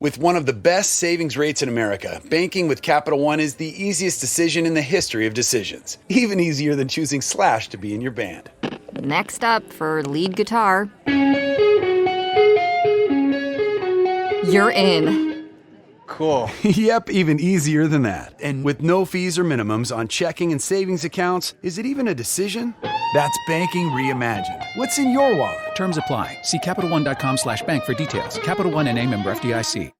With one of the best savings rates in America, banking with Capital One is the easiest decision in the history of decisions. Even easier than choosing Slash to be in your band. Next up for lead guitar. You're in. Cool. Yep, even easier than that. And with no fees or minimums on checking and savings accounts, is it even a decision? That's banking reimagined. What's in your wallet? Terms apply. See CapitalOne.com/bank for details. Capital One N.A. member FDIC.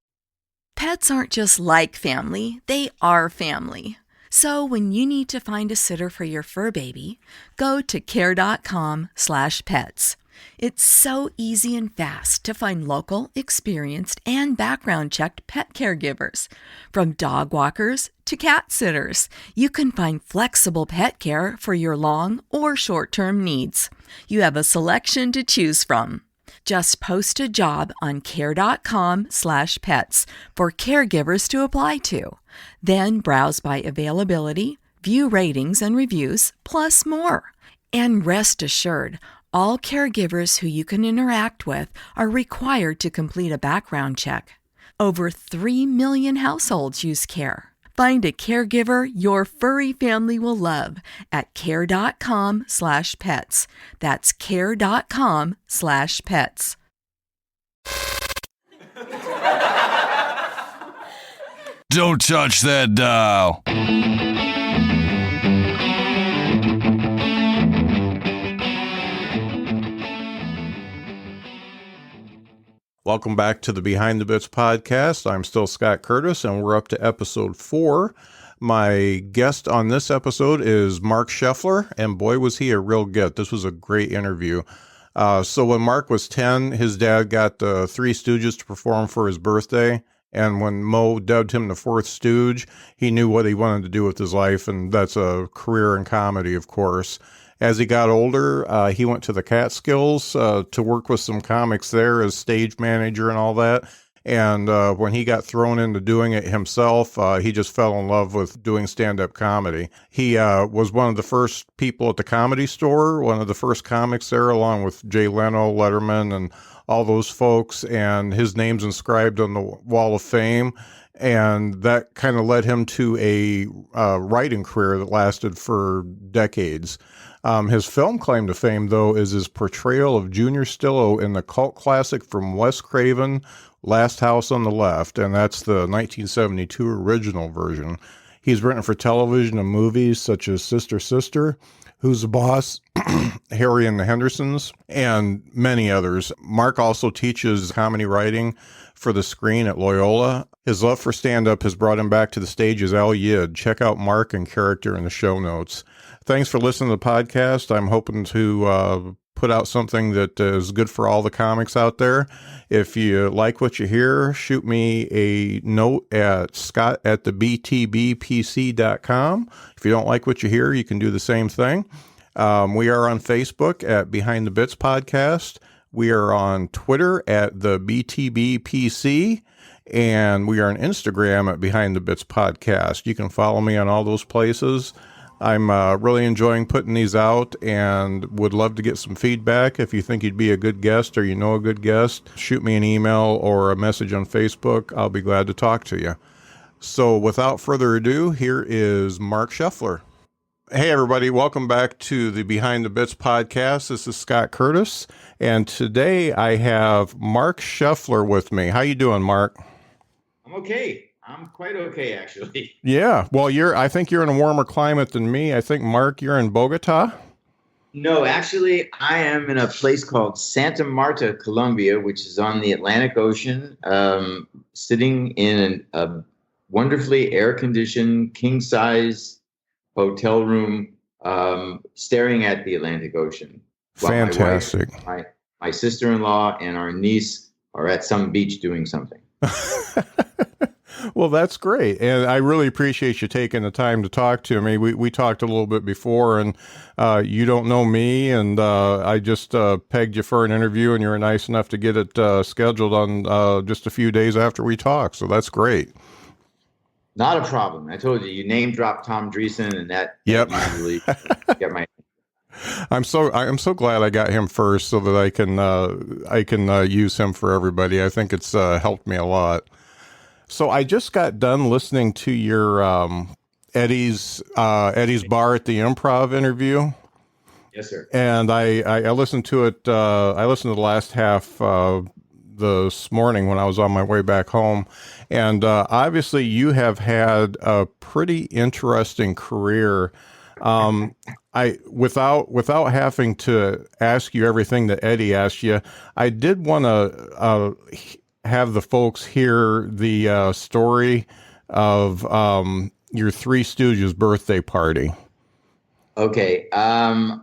Pets aren't just like family, they are family. So when you need to find a sitter for your fur baby, go to care.com/pets. It's so easy and fast to find local, experienced, and background-checked pet caregivers. From dog walkers to cat sitters, you can find flexible pet care for your long or short-term needs. You have a selection to choose from. Just post a job on care.com/pets for caregivers to apply to. Then browse by availability, view ratings and reviews, plus more. And rest assured, all caregivers who you can interact with are required to complete a background check. Over 3 million households use Care. Find a caregiver your furry family will love at care.com/pets. That's care.com/pets. Don't touch that dial. Welcome back to the Behind the Bits podcast. I'm still Scott Curtis, and we're up to episode 4. My guest on this episode is Marc Sheffler, and boy, was he a real get. This was a great interview. So when Marc was 10, his dad got the Three Stooges to perform for his birthday, and when Mo dubbed him the Fourth Stooge, he knew what he wanted to do with his life, and that's a career in comedy, of course. As he got older, he went to the Catskills to work with some comics there as stage manager and all that. And when he got thrown into doing it himself, he just fell in love with doing stand-up comedy. He was one of the first people at the Comedy Store, one of the first comics there, along with Jay Leno, Letterman, and all those folks. And his name's inscribed on the Wall of Fame. And that kind of led him to a writing career that lasted for decades. His film claim to fame, though, is his portrayal of Junior Stillo in the cult classic from Wes Craven, Last House on the Left, and that's the 1972 original version. He's written for television and movies such as Sister Sister, Who's the Boss, Harry and the Hendersons, and many others. Marc also teaches comedy writing for the screen at Loyola. His love for stand-up has brought him back to the stage as Al Yid. Check out Marc and character in the show notes. Thanks for listening to the podcast. I'm hoping to put out something that is good for all the comics out there. If you like what you hear, shoot me a note at scott@thebtbpc.com. If you don't like what you hear, you can do the same thing. We are on Facebook at Behind the Bits Podcast. We are on Twitter at the BTBPC. And we are on Instagram at Behind the Bits Podcast. You can follow me on all those places. I'm really enjoying putting these out and would love to get some feedback. If you think you'd be a good guest or you know a good guest, shoot me an email or a message on Facebook. I'll be glad to talk to you. So without further ado, here is Marc Sheffler. Hey, everybody. Welcome back to the Behind the Bits podcast. This is Scott Curtis, and today I have Marc Sheffler with me. How you doing, Marc? I'm okay. I'm quite okay, actually. Yeah. Well, I think you're in a warmer climate than me. I think, Marc, you're in Bogota? No, actually, I am in a place called Santa Marta, Colombia, which is on the Atlantic Ocean, sitting in a wonderfully air-conditioned, king-size hotel room, staring at the Atlantic Ocean. Fantastic. My sister-in-law and our niece are at some beach doing something. Well, that's great. And I really appreciate you taking the time to talk to me. We talked a little bit before, and you don't know me, and I just pegged you for an interview, and you were nice enough to get it scheduled on just a few days after we talked. So that's great. Not a problem. I told you, you name dropped Tom Dreesen, and that usually get my. I'm so glad I got him first, so that I can use him for everybody. I think it's helped me a lot. So I just got done listening to your Eddie's Bar at the Improv interview. Yes, sir. And I listened to it. I listened to the last half this morning when I was on my way back home. And obviously, you have had a pretty interesting career. Without having to ask you everything that Eddie asked you, I did want to have the folks hear the story of your Three Stooges birthday party. Okay. I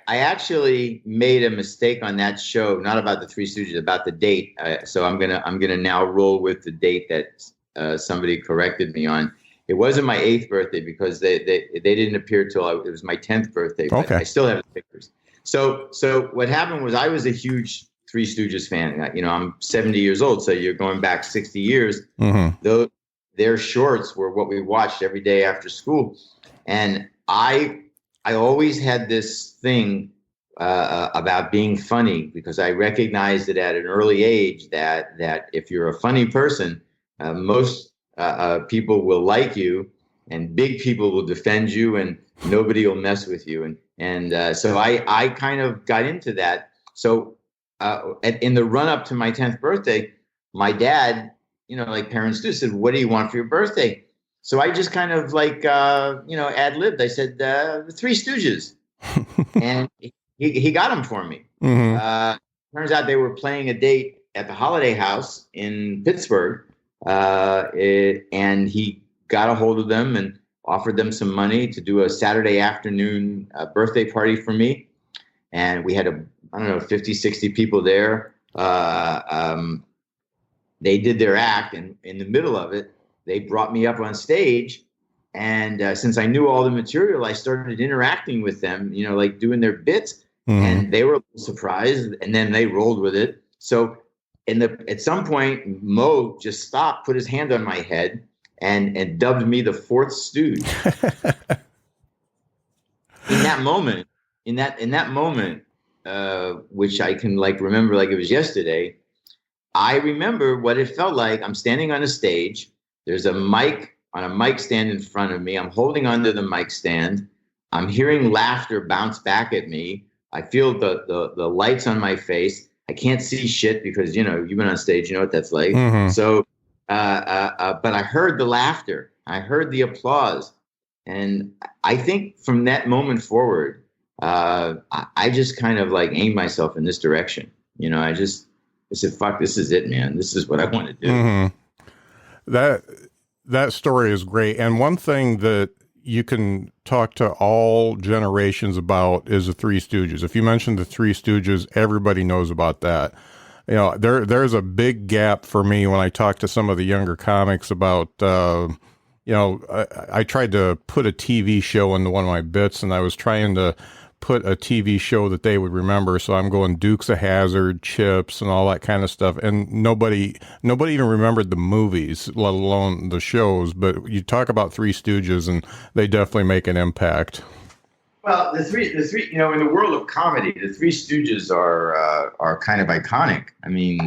actually made a mistake on that show, not about the Three Stooges, about the date. So I'm gonna now roll with the date that somebody corrected me on. It wasn't my 8th birthday because they didn't appear till it was my 10th birthday. But okay. I still have the pictures. So what happened was I was a huge Three Stooges fan. You know, I'm 70 years old, so you're going back 60 years. Mm-hmm. Though their shorts were what we watched every day after school, and I always had this thing about being funny because I recognized it at an early age that if you're a funny person, most people will like you, and big people will defend you, and nobody will mess with you. And so I kind of got into that. So in the run up to my 10th birthday, my dad, you know, like parents do, said, "What do you want for your birthday?" So I just kind of like, ad-libbed. I said, the Three Stooges. And he got them for me. Mm-hmm. Turns out they were playing a date at the Holiday House in Pittsburgh. And he got a hold of them and offered them some money to do a Saturday afternoon birthday party for me. And we had 50, 60 people there. They did their act, and in the middle of it, they brought me up on stage, and since I knew all the material, I started interacting with them, you know, like doing their bits, and they were a little surprised, and then they rolled with it. So at some point, Mo just stopped, put his hand on my head, and dubbed me the fourth Stooge. In that moment, which I can like remember like it was yesterday, I remember what it felt like. I'm standing on a stage. There's a mic on a mic stand in front of me. I'm holding onto the mic stand. I'm hearing laughter bounce back at me. I feel the lights on my face. I can't see shit because, you know, you've been on stage, you know what that's like. Mm-hmm. So, but I heard the laughter. I heard the applause. And I think from that moment forward, I just kind of like aimed myself in this direction. You know, I said, fuck, this is it, man. This is what I want to do. Mm-hmm. That story is great. And one thing that you can talk to all generations about is the Three Stooges. If you mention the Three Stooges, everybody knows about that. You know, there's a big gap for me when I talk to some of the younger comics about, I tried to put a TV show into one of my bits, and I was trying to put a TV show that they would remember. So I'm going Dukes of Hazzard, Chips, and all that kind of stuff. And nobody even remembered the movies, let alone the shows. But you talk about Three Stooges, and they definitely make an impact. Well, the three, you know, in the world of comedy, the Three Stooges are kind of iconic. I mean,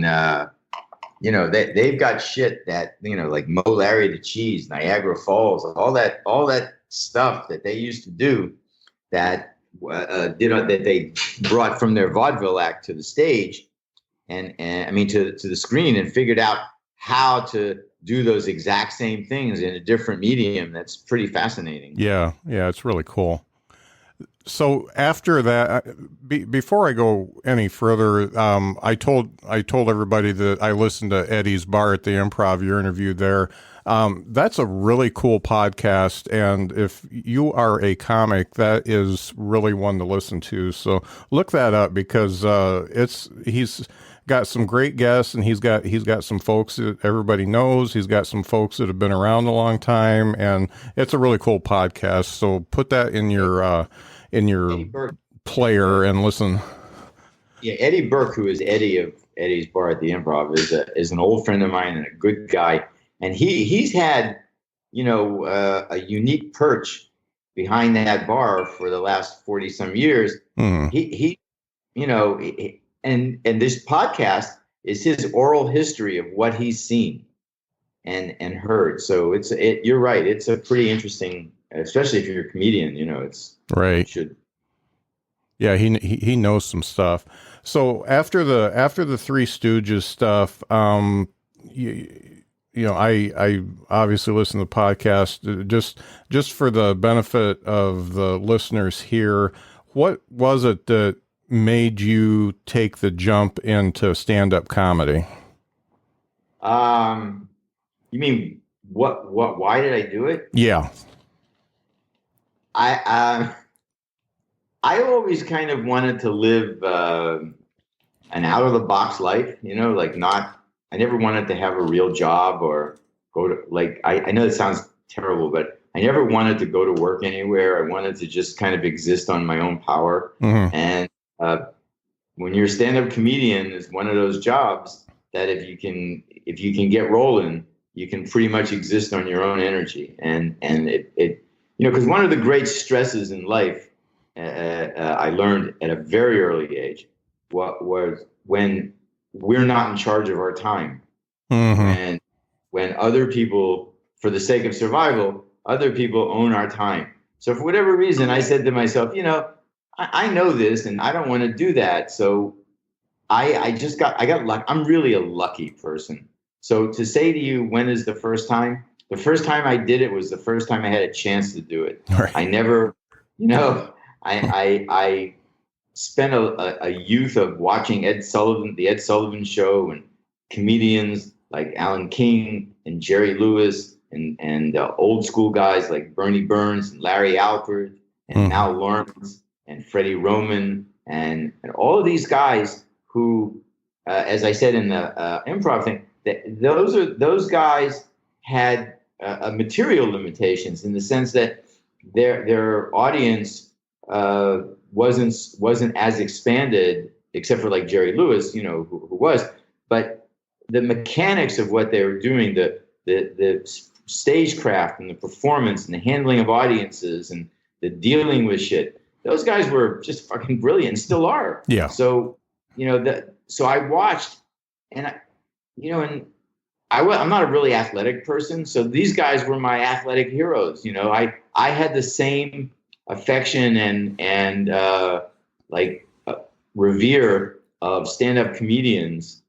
you know, they've got shit that, you know, like Mo, Larry the Cheese, Niagara Falls, all that stuff that they used to do that that they brought from their vaudeville act to the stage and I mean to the screen, and figured out how to do those exact same things in a different medium. That's pretty fascinating. Yeah, it's really cool. So after that, before I go any further, I told everybody that I listened to Eddie's Bar at the Improv, your interview there. That's a really cool podcast, and if you are a comic, that is really one to listen to. So look that up, because he's got some great guests, and he's got some folks that everybody knows. He's got some folks that have been around a long time, and it's a really cool podcast. So put that in your player and listen. Yeah, Eddie Burke, who is Eddie of Eddie's Bar at the Improv, is an old friend of mine and a good guy. And he's had, you know, a unique perch behind that bar for the last 40 some years. Mm-hmm. He you know, and this podcast is his oral history of what he's seen and heard. So you're right. It's a pretty interesting, especially if you're a comedian, it's right. Should. Yeah. He knows some stuff. So after the Three Stooges stuff, I obviously listen to the podcast just for the benefit of the listeners here. What was it that made you take the jump into stand-up comedy? You mean why did I do it? Yeah. I always kind of wanted to live an out of the box life, I never wanted to have a real job or go to I know it sounds terrible, but I never wanted to go to work anywhere. I wanted to just kind of exist on my own power. Mm-hmm. And when you're a stand-up comedian, it's one of those jobs that if you can get rolling, you can pretty much exist on your own energy. And it because one of the great stresses in life, I learned at a very early age, was when we're not in charge of our time. Mm-hmm. And when other people, for the sake of survival, other people own our time. So for whatever reason, I said to myself, I know this and I don't want to do that. So I got lucky. I'm really a lucky person. So to say to you, when is the first time? The first time I did it was the first time I had a chance to do it. Right. I never, I spent a youth of watching the Ed Sullivan Show, and comedians like Alan King and Jerry Lewis and old school guys like Bernie Burns and Larry Alford and Mal Lawrence and Freddie Roman and all of these guys who, as I said in the improv thing, those guys had material limitations in the sense that their audience wasn't as expanded, except for like Jerry Lewis, who was, but the mechanics of what they were doing, the stagecraft and the performance and the handling of audiences and the dealing with shit, those guys were just fucking brilliant and still are. Yeah. So, so I watched and I'm not a really athletic person. So these guys were my athletic heroes. I had the same affection and revere of stand-up comedians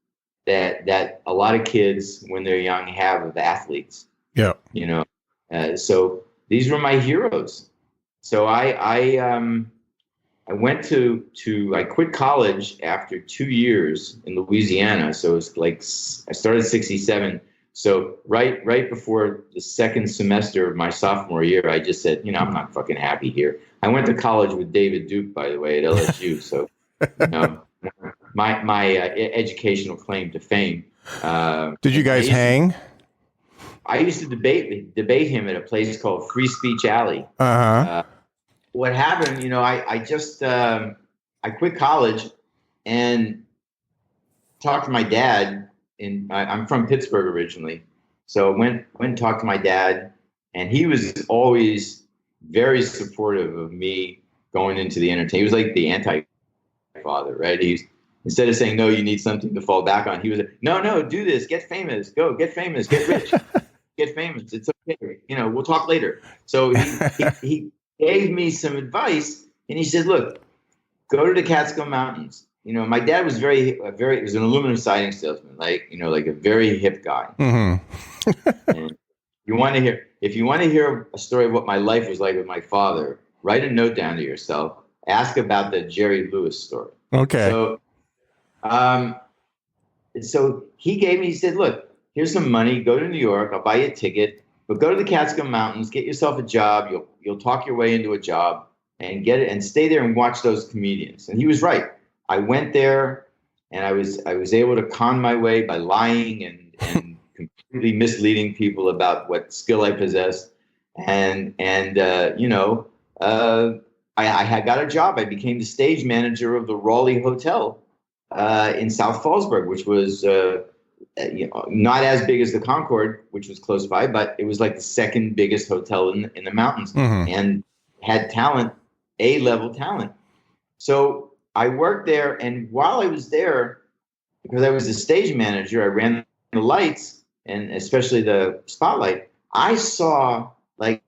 that a lot of kids when they're young have of athletes. Yeah. So these were my heroes. So I went I quit college after 2 years in Louisiana. So it's like I started 1967. So right before the second semester of my sophomore year, I just said, I'm not fucking happy here. I went to college with David Duke, by the way, at LSU. So, my educational claim to fame. Did you guys hang? I used to debate him at a place called Free Speech Alley. Uh-huh. What happened, I just I quit college and talked to my dad. I'm from Pittsburgh originally, so went and talked to my dad, and he was always very supportive of me going into the entertainment. He was like the anti-father, right? Instead of saying, no, you need something to fall back on, he was like, no, do this, get famous, go, get famous, get rich, get famous. It's okay, we'll talk later. So he gave me some advice, and he said, look, go to the Catskill Mountains. My dad was he was an aluminum siding salesman, like a very hip guy. Mm-hmm. And if you want to hear a story of what my life was like with my father, write a note down to yourself, ask about the Jerry Lewis story. Okay. So he said, look, here's some money, go to New York, I'll buy you a ticket, but go to the Catskill Mountains, get yourself a job, you'll talk your way into a job and get it and stay there and watch those comedians. And he was right. I went there and I was able to con my way by lying and completely misleading people about what skill I possessed. I had got a job. I became the stage manager of the Raleigh Hotel in South Fallsburg, which was not as big as the Concord, which was close by, but it was like the second biggest hotel in the mountains, and had talent, A-level talent. So I worked there, and while I was there, because I was the stage manager, I ran the lights and especially the spotlight. I saw like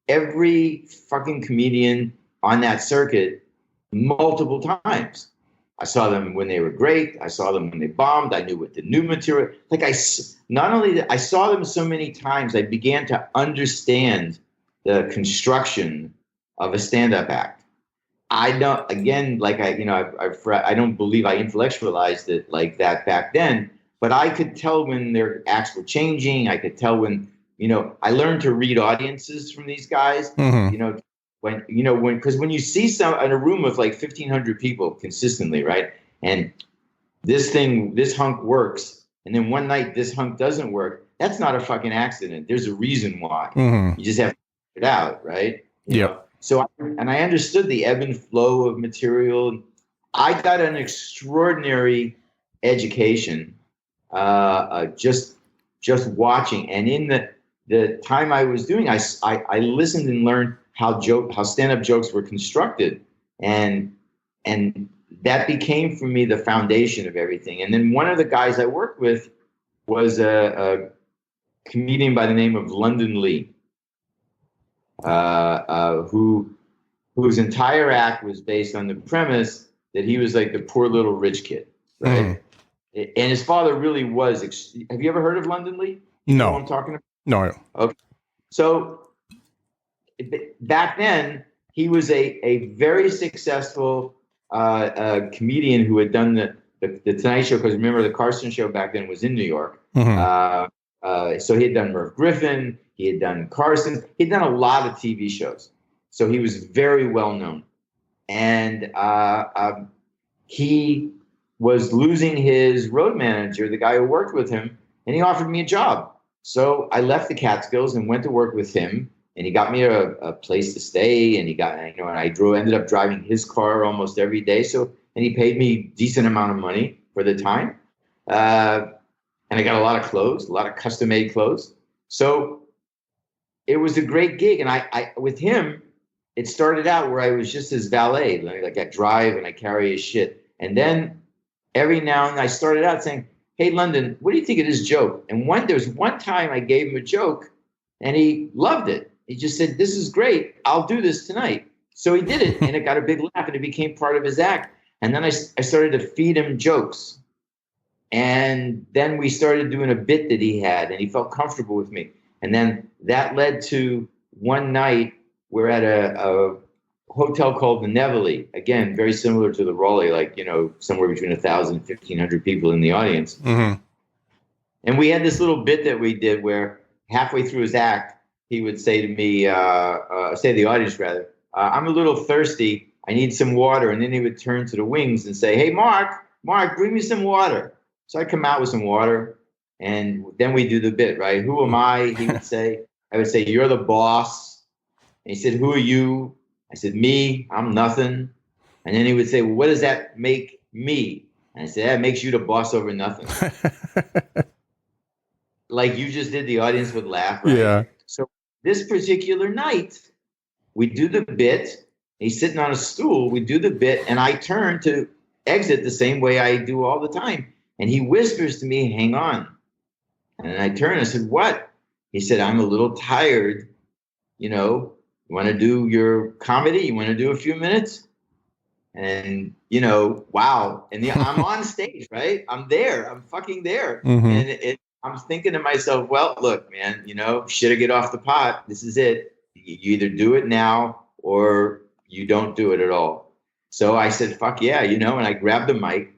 every fucking comedian on that circuit multiple times. I saw them when they were great. I saw them when they bombed. I knew what the new material. Like not only that, I saw them so many times. I began to understand the construction of a stand-up act. I don't. Again, like I don't believe I intellectualized it like that back then. But I could tell when their acts were changing. I could tell when I learned to read audiences from these guys. Mm-hmm. Because when you see some in a room of like 1,500 people consistently, right? And this hunk works, and then one night this hunk doesn't work. That's not a fucking accident. There's a reason why. Mm-hmm. You just have to figure it out, right? Yep. So I understood the ebb and flow of material. I got an extraordinary education just watching, and in the time I was doing, I listened and learned how stand-up jokes were constructed, and that became for me the foundation of everything. And then one of the guys I worked with was a comedian by the name of London Lee, whose entire act was based on the premise that he was like the poor little rich kid, right? Mm. And his father really was. Have you ever heard of London Lee? You know what I'm talking about? No. Okay. So back then, he was a very successful comedian who had done the Tonight Show, because remember the Carson Show back then was in New York. Mm-hmm. So he had done Merv Griffin, he had done Carson, he'd done a lot of TV shows. So he was very well known. And he was losing his road manager, the guy who worked with him, and he offered me a job. So I left the Catskills and went to work with him. And he got me a place to stay, and he got, and I ended up driving his car almost every day. So, and he paid me a decent amount of money for the time. And I got a lot of clothes, a lot of custom made clothes. So it was a great gig. And I with him, it started out where I was just his valet. Like I drive and I carry his shit. And then every now and then I started out saying, "Hey, London, what do you think of this joke?" And there was one time I gave him a joke and he loved it. He just said, "This is great. I'll do this tonight." So he did it, and it got a big laugh, and it became part of his act. And then I started to feed him jokes. And then we started doing a bit that he had, and he felt comfortable with me. And then that led to one night, we're at a hotel called the Nevele. Again, very similar to the Raleigh, like, somewhere between 1,000 and 1,500 people in the audience. Mm-hmm. And we had this little bit that we did where halfway through his act, he would say to me, say to the audience rather, "I'm a little thirsty. I need some water." And then he would turn to the wings and say, "Hey, Mark, bring me some water." So I'd come out with some water, and then we do the bit, right? "Who am I?" He would say. I would say, "You're the boss." And he said, "Who are you?" I said, "Me, I'm nothing." And then he would say, "Well, what does that make me?" And I said, "That makes you the boss over nothing." Like you just did, the audience would laugh, right? Yeah. So this particular night, we do the bit. He's sitting on a stool. We do the bit, and I turn to exit the same way I do all the time. And he whispers to me, "Hang on." And I turn. I said, "What?" He said, "I'm a little tired. You want to do your comedy? You want to do a few minutes?" And wow. And I'm on stage, right? I'm there. I'm fucking there. Mm-hmm. And I'm thinking to myself, well, look, man, shit or get off the pot. This is it. You either do it now or you don't do it at all. So I said, fuck yeah, and I grabbed the mic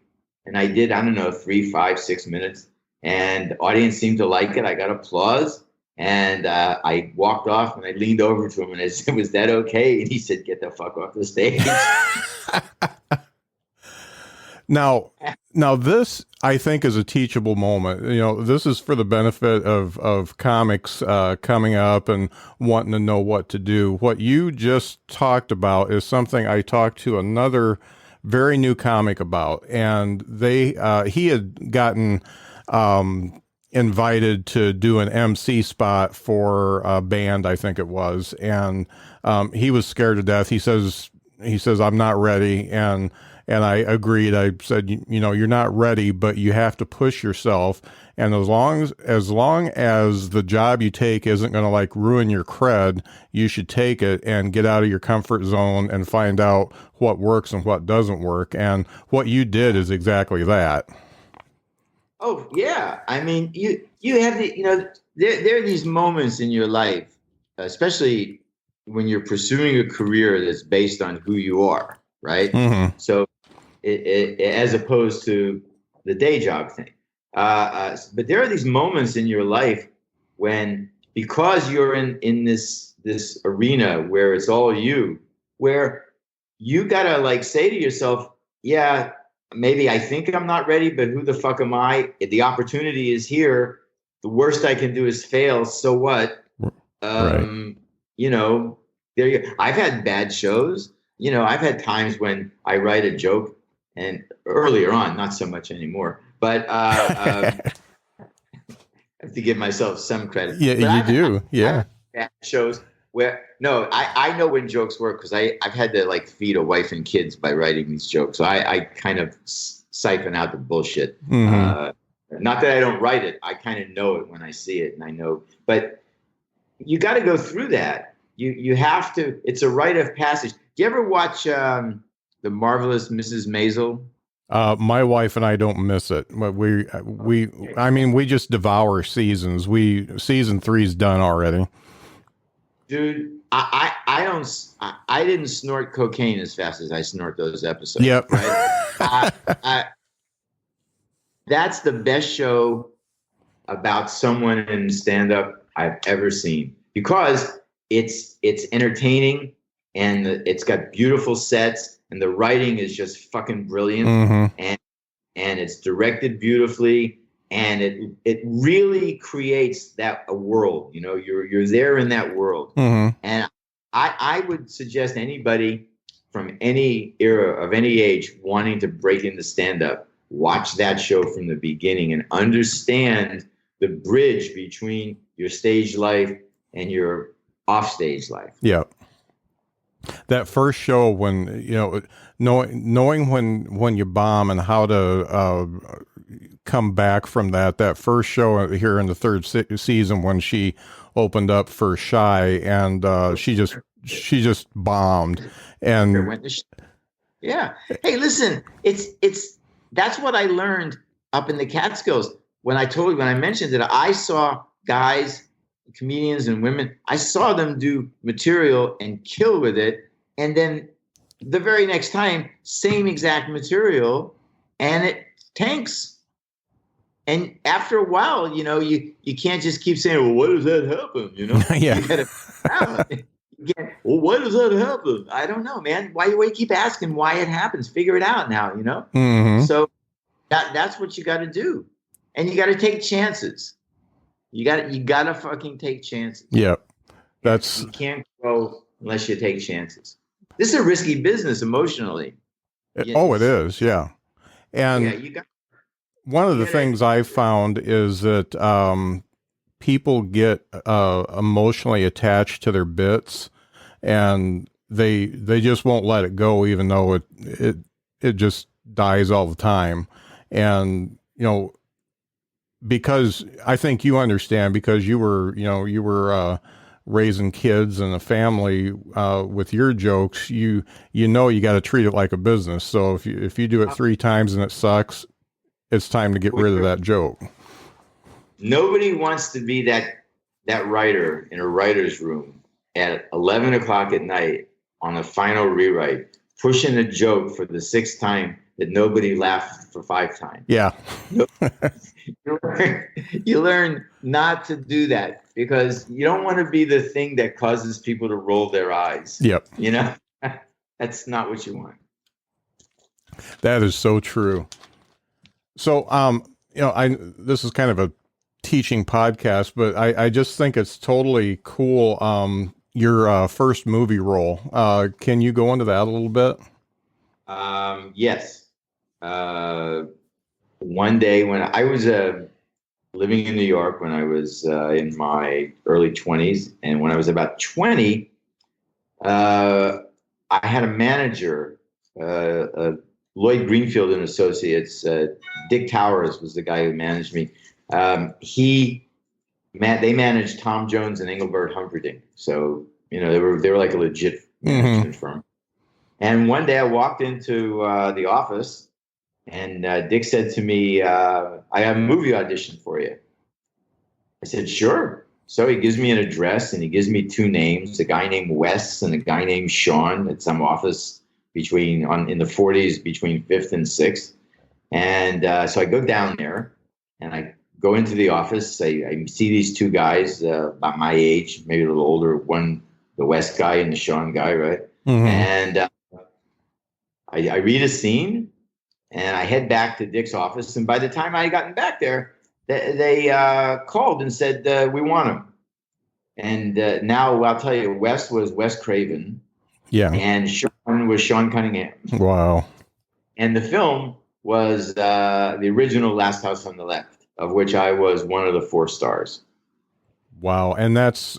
and I did, 3, 5, 6 minutes, and the audience seemed to like it. I got applause, and I walked off and I leaned over to him and I said, "Was that okay?" And he said, "Get the fuck off the stage." Now this, I think, is a teachable moment. This is for the benefit of comics coming up and wanting to know what to do. What you just talked about is something I talked to another very new comic about, and he had gotten invited to do an MC spot for a band, I think it was, and he was scared to death. He says, "I'm not ready," and And I agreed. I said, you know, you're not ready, but you have to push yourself. And as long as the job you take isn't going to like ruin your cred, you should take it and get out of your comfort zone and find out what works and what doesn't work. And what you did is exactly that. Oh yeah, I mean, you have the, you know, there are these moments in your life, especially when you're pursuing a career that's based on who you are, right? Mm-hmm. So, as opposed to the day job thing. But there are these moments in your life when, because you're in this arena where it's all you, where you gotta like say to yourself, yeah, maybe I think I'm not ready, but who the fuck am I? If the opportunity is here, the worst I can do is fail. So what? Right. You know, I've had bad shows. You know, I've had times when I write a joke, and earlier on, not so much anymore, but I have to give myself some credit. Yeah, but you do. Yeah. I've had shows where, no, I know when jokes work because I've had to like feed a wife and kids by writing these jokes. So I kind of siphon out the bullshit. Mm-hmm. Not that I don't write it. I kind of know it when I see it, and I know, but you got to go through that. You have to, it's a rite of passage. Do you ever watch The Marvelous Mrs. Maisel? My wife and I don't miss it. But we just devour seasons. Season 3's done already. Dude, I didn't snort cocaine as fast as I snort those episodes. Yep. Right? That's the best show about someone in stand-up I've ever seen, because it's entertaining, and it's got beautiful sets, and the writing is just fucking brilliant, mm-hmm. and it's directed beautifully, and it really creates a world. You know, you're there in that world, mm-hmm. and I would suggest anybody from any era of any age wanting to break into stand-up, watch that show from the beginning and understand the bridge between your stage life and your off-stage life. Yeah. That first show, when, you know, knowing when you bomb and how to come back from that first show here in the third season, when she opened up for Shy, and she just bombed. And yeah. Hey, listen, it's that's what I learned up in the Catskills when I mentioned that I saw guys, comedians and women, I saw them do material and kill with it. And then the very next time, same exact material, and it tanks. And after a while, you know, you can't just keep saying, well, what does that happen? You know, yeah. You gotta, well, why does that happen? I don't know, man. Why you keep asking why it happens? Figure it out now, you know? Mm-hmm. So that's what you got to do. And you got to take chances. You got to fucking take chances. Yep. You can't grow unless you take chances. This is a risky business emotionally. It is. Yeah. And one of the things I've found is that people get emotionally attached to their bits, and they just won't let it go, even though it just dies all the time. And, you know, because I think you understand, because you were raising kids and a family with your jokes, you got to treat it like a business. So if you do it 3 times and it sucks, it's time to get rid of that joke. Nobody wants to be that writer in a writer's room at 11 o'clock at night on the final rewrite, pushing a joke for the 6th time that nobody laughed for 5 times. Yeah. You learn not to do that, because you don't want to be the thing that causes people to roll their eyes. Yep. You know, that's not what you want. That is so true. So, you know, this is kind of a teaching podcast, but I just think it's totally cool. Your first movie role. Can you go into that a little bit? Yes. One day when I was living in New York, when I was in my early 20s, and when I was about 20, I had a manager, a Lloyd Greenfield and Associates. Dick Towers was the guy who managed me. They managed Tom Jones and Engelbert Humperdinck. So, they were like a legit management firm. And one day I walked into the office, and Dick said to me, I have a movie audition for you. I said, sure. So he gives me an address, and he gives me two names, a guy named Wes and a guy named Sean at some office in the 40s between 5th and 6th. And so I go down there, and I go into the office. I see these two guys about my age, maybe a little older, one, the West guy and the Sean guy, right? Mm-hmm. And I read a scene, and I head back to Dick's office. And by the time I had gotten back there, they called and said, we want him. And now I'll tell you, Wes was Wes Craven. Yeah. And Sean was Sean Cunningham. Wow. And the film was the original Last House on the Left, of which I was one of the 4 stars. Wow. And that's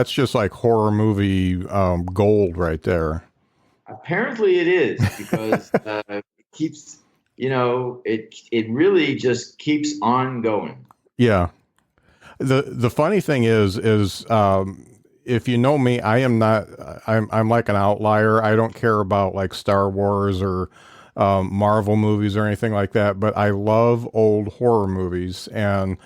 just like horror movie gold right there. Apparently it is, because it keeps, it really just keeps on going. Yeah. The funny thing is if you know me, I'm like an outlier. I don't care about like Star Wars or Marvel movies or anything like that, but I love old horror movies, and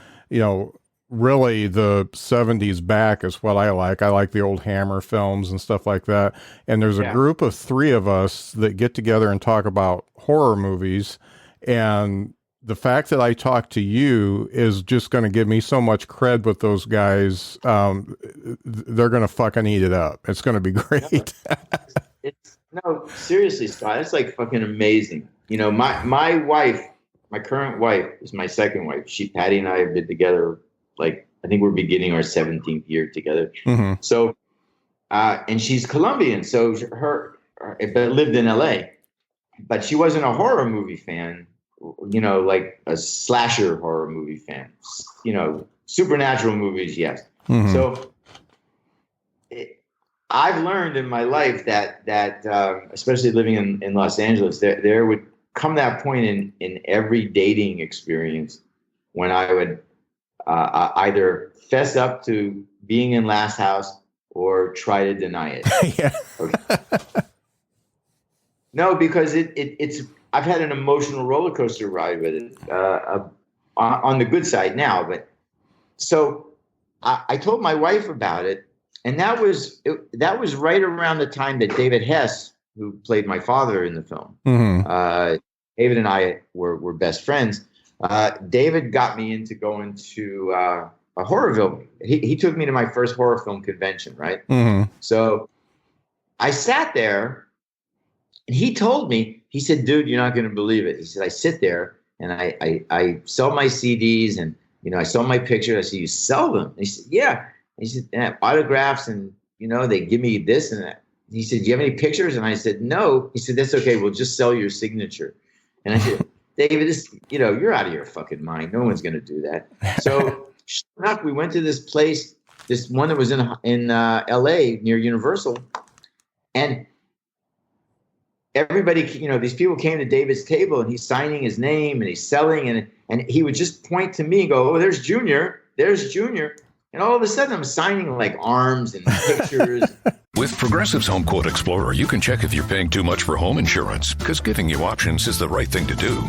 really the 70s back is what I like. I like the old Hammer films and stuff like that. And there's a group of 3 of us that get together and talk about horror movies, and the fact that I talk to you is just going to give me so much cred with those guys. They're going to fucking eat it up. It's going to be great. No, seriously, Scott, it's like fucking amazing. My wife, my current wife, is my second wife. Patty and I have been together, like, I think we're beginning our 17th year together. Mm-hmm. So, and she's Colombian, so but lived in LA, but she wasn't a horror movie fan, like a slasher horror movie fan. Supernatural movies, yes. Mm-hmm. So I've learned in my life that especially living in Los Angeles, there would come that point in every dating experience when I would either fess up to being in Last House or try to deny it. Yeah. Okay. No, because it's I've had an emotional roller coaster ride with it on the good side now. But so I told my wife about it. And that was right around the time that David Hess, who played my father in the film, mm-hmm. David and I were best friends. David got me into going to a horror film. He took me to my first horror film convention, right? Mm-hmm. So I sat there, and he told me, he said, dude, you're not going to believe it. He said, I sit there, and I sell my CDs, and I sell my pictures. I said, you sell them? And he said, yeah. He said, autographs, and, they give me this and that. He said, do you have any pictures? And I said, no. He said, that's okay. We'll just sell your signature. And I said, David, you're out of your fucking mind. No one's going to do that. So sure enough, we went to this place, this one that was in LA near Universal. And everybody, these people came to David's table, and he's signing his name, and he's selling, and he would just point to me and go, oh, there's Junior. There's Junior. And all of a sudden, I'm signing like arms and pictures. With Progressive's Home Quote Explorer, you can check if you're paying too much for home insurance, because giving you options is the right thing to do.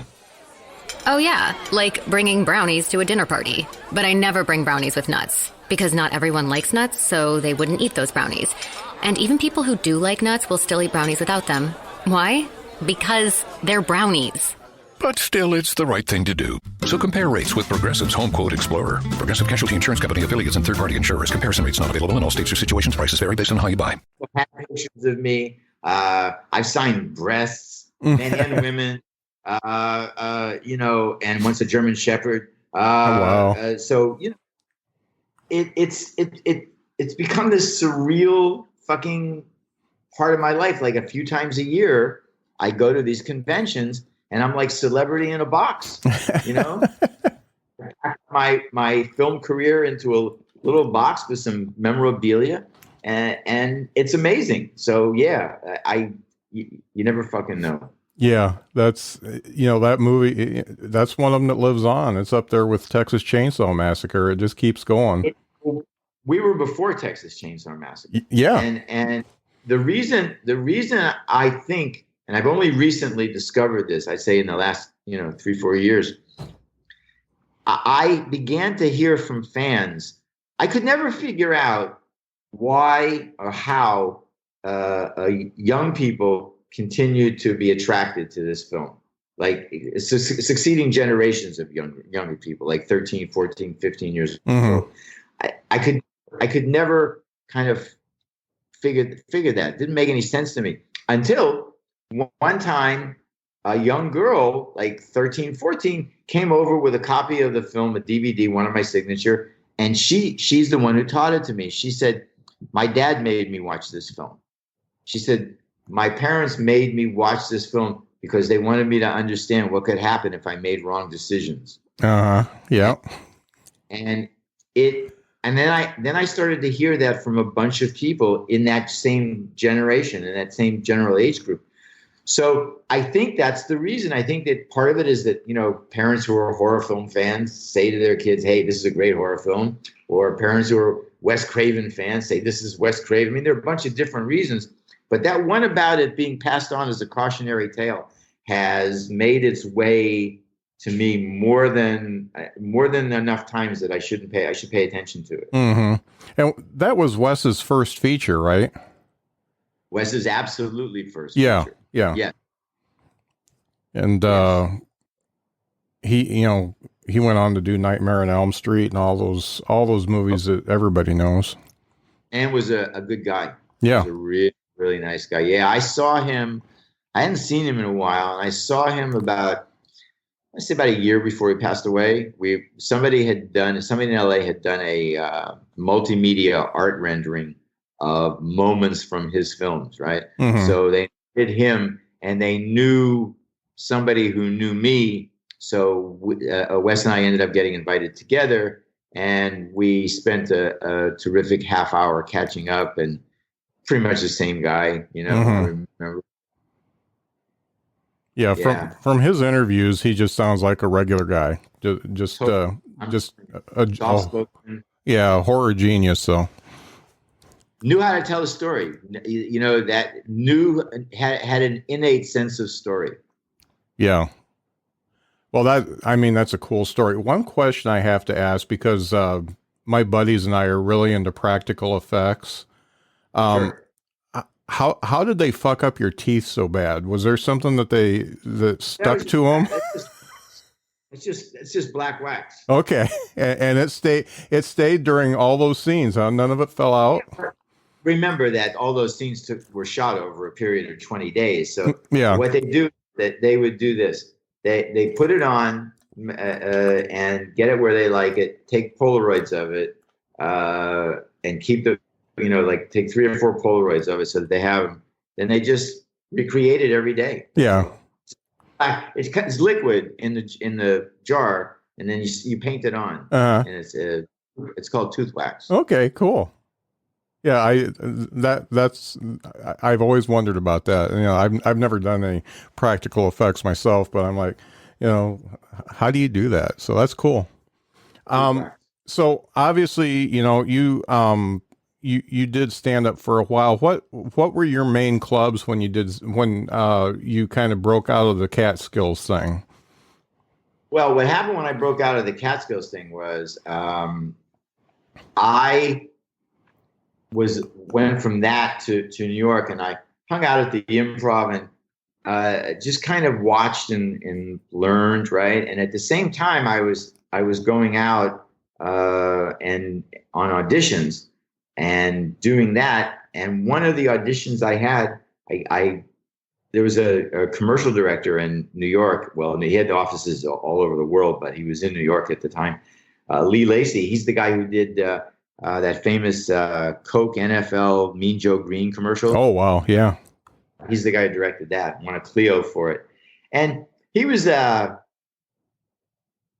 Oh, yeah, like bringing brownies to a dinner party. But I never bring brownies with nuts, because not everyone likes nuts, so they wouldn't eat those brownies. And even people who do like nuts will still eat brownies without them. Why? Because they're brownies. But still, it's the right thing to do. So compare rates with Progressive's Home Quote Explorer. Progressive Casualty Insurance Company affiliates and third-party insurers. Comparison rates not available in all states or situations. Prices vary based on how you buy. Pictures of me. I've signed breasts, men and women. And once a German Shepherd. Wow. So it's become this surreal fucking part of my life. Like a few times a year, I go to these conventions. And I'm like celebrity in a box, my film career into a little box with some memorabilia, and it's amazing. So yeah, you never fucking know. Yeah, that's, that movie, that's one of them that lives on. It's up there with Texas Chainsaw Massacre. It just keeps going. We were before Texas Chainsaw Massacre. Yeah. And the reason I think, and I've only recently discovered this, I'd say in the last, 3-4 years, I began to hear from fans. I could never figure out why or how young people continue to be attracted to this film. Like succeeding generations of younger people, like 13, 14, 15 years old. I could never kind of figure that. It didn't make any sense to me until one time a young girl, like 13, 14, came over with a copy of the film, a DVD, one of my signature, and she's the one who taught it to me. She said, my dad made me watch this film. She said, my parents made me watch this film because they wanted me to understand what could happen if I made wrong decisions. Yeah. And then I started to hear that from a bunch of people in that same generation, in that same general age group. So I think that's the reason. I think that part of it is that, parents who are horror film fans say to their kids, hey, this is a great horror film. Or parents who are Wes Craven fans say, this is Wes Craven. I mean, there are a bunch of different reasons. But that one about it being passed on as a cautionary tale has made its way to me more than enough times that I should pay attention to it. Mm-hmm. And that was Wes's first feature, right? Wes's absolutely first feature. Yeah. And he went on to do Nightmare on Elm Street and all those movies that everybody knows. And was a good guy. Yeah. He was a really, really nice guy. Yeah, I saw him. I hadn't seen him in a while, and I saw him about a year before he passed away. Somebody in LA had done a multimedia art rendering of moments from his films, right? Mm-hmm. So they did him, and they knew somebody who knew me. So Wes and I ended up getting invited together, and we spent a terrific half hour catching up, and pretty much the same guy, Mm-hmm. Remember? Yeah, from his interviews, he just sounds like a regular guy. Just a horror genius. So knew how to tell a story. Had an innate sense of story. Yeah. Well, that's a cool story. One question I have to ask, because my buddies and I are really into practical effects. Sure. How did they fuck up your teeth so bad? Was there something that stuck to them? It's just black wax. Okay, and it stayed during all those scenes, huh? None of it fell out. Remember that all those scenes were shot over a period of 20 days. So yeah, what they would do this. They put it on and get it where they like it. Take Polaroids of it and keep the. Take 3 or 4 Polaroids of it so that they have them. Then they just recreate it every day. Yeah. It's liquid in the jar, and then you paint it on. Uh-huh. And it's called tooth wax. Okay, cool. Yeah, I've always wondered about that. I've never done any practical effects myself, but I'm like, how do you do that? So that's cool. So obviously, you did stand up for a while. What were your main clubs when you kind of broke out of the Catskills thing? Well, what happened when I broke out of the Catskills thing was I went from that to New York, and I hung out at the Improv and just kind of watched and learned, right? And at the same time, I was going out and on auditions. And doing that, and one of the auditions I had, there was a commercial director in New York. Well, he had offices all over the world, but he was in New York at the time. Lee Lacey, he's the guy who did that famous Coke NFL Mean Joe Green commercial. Oh, wow. Yeah. He's the guy who directed that, won a Clio for it. And he was, I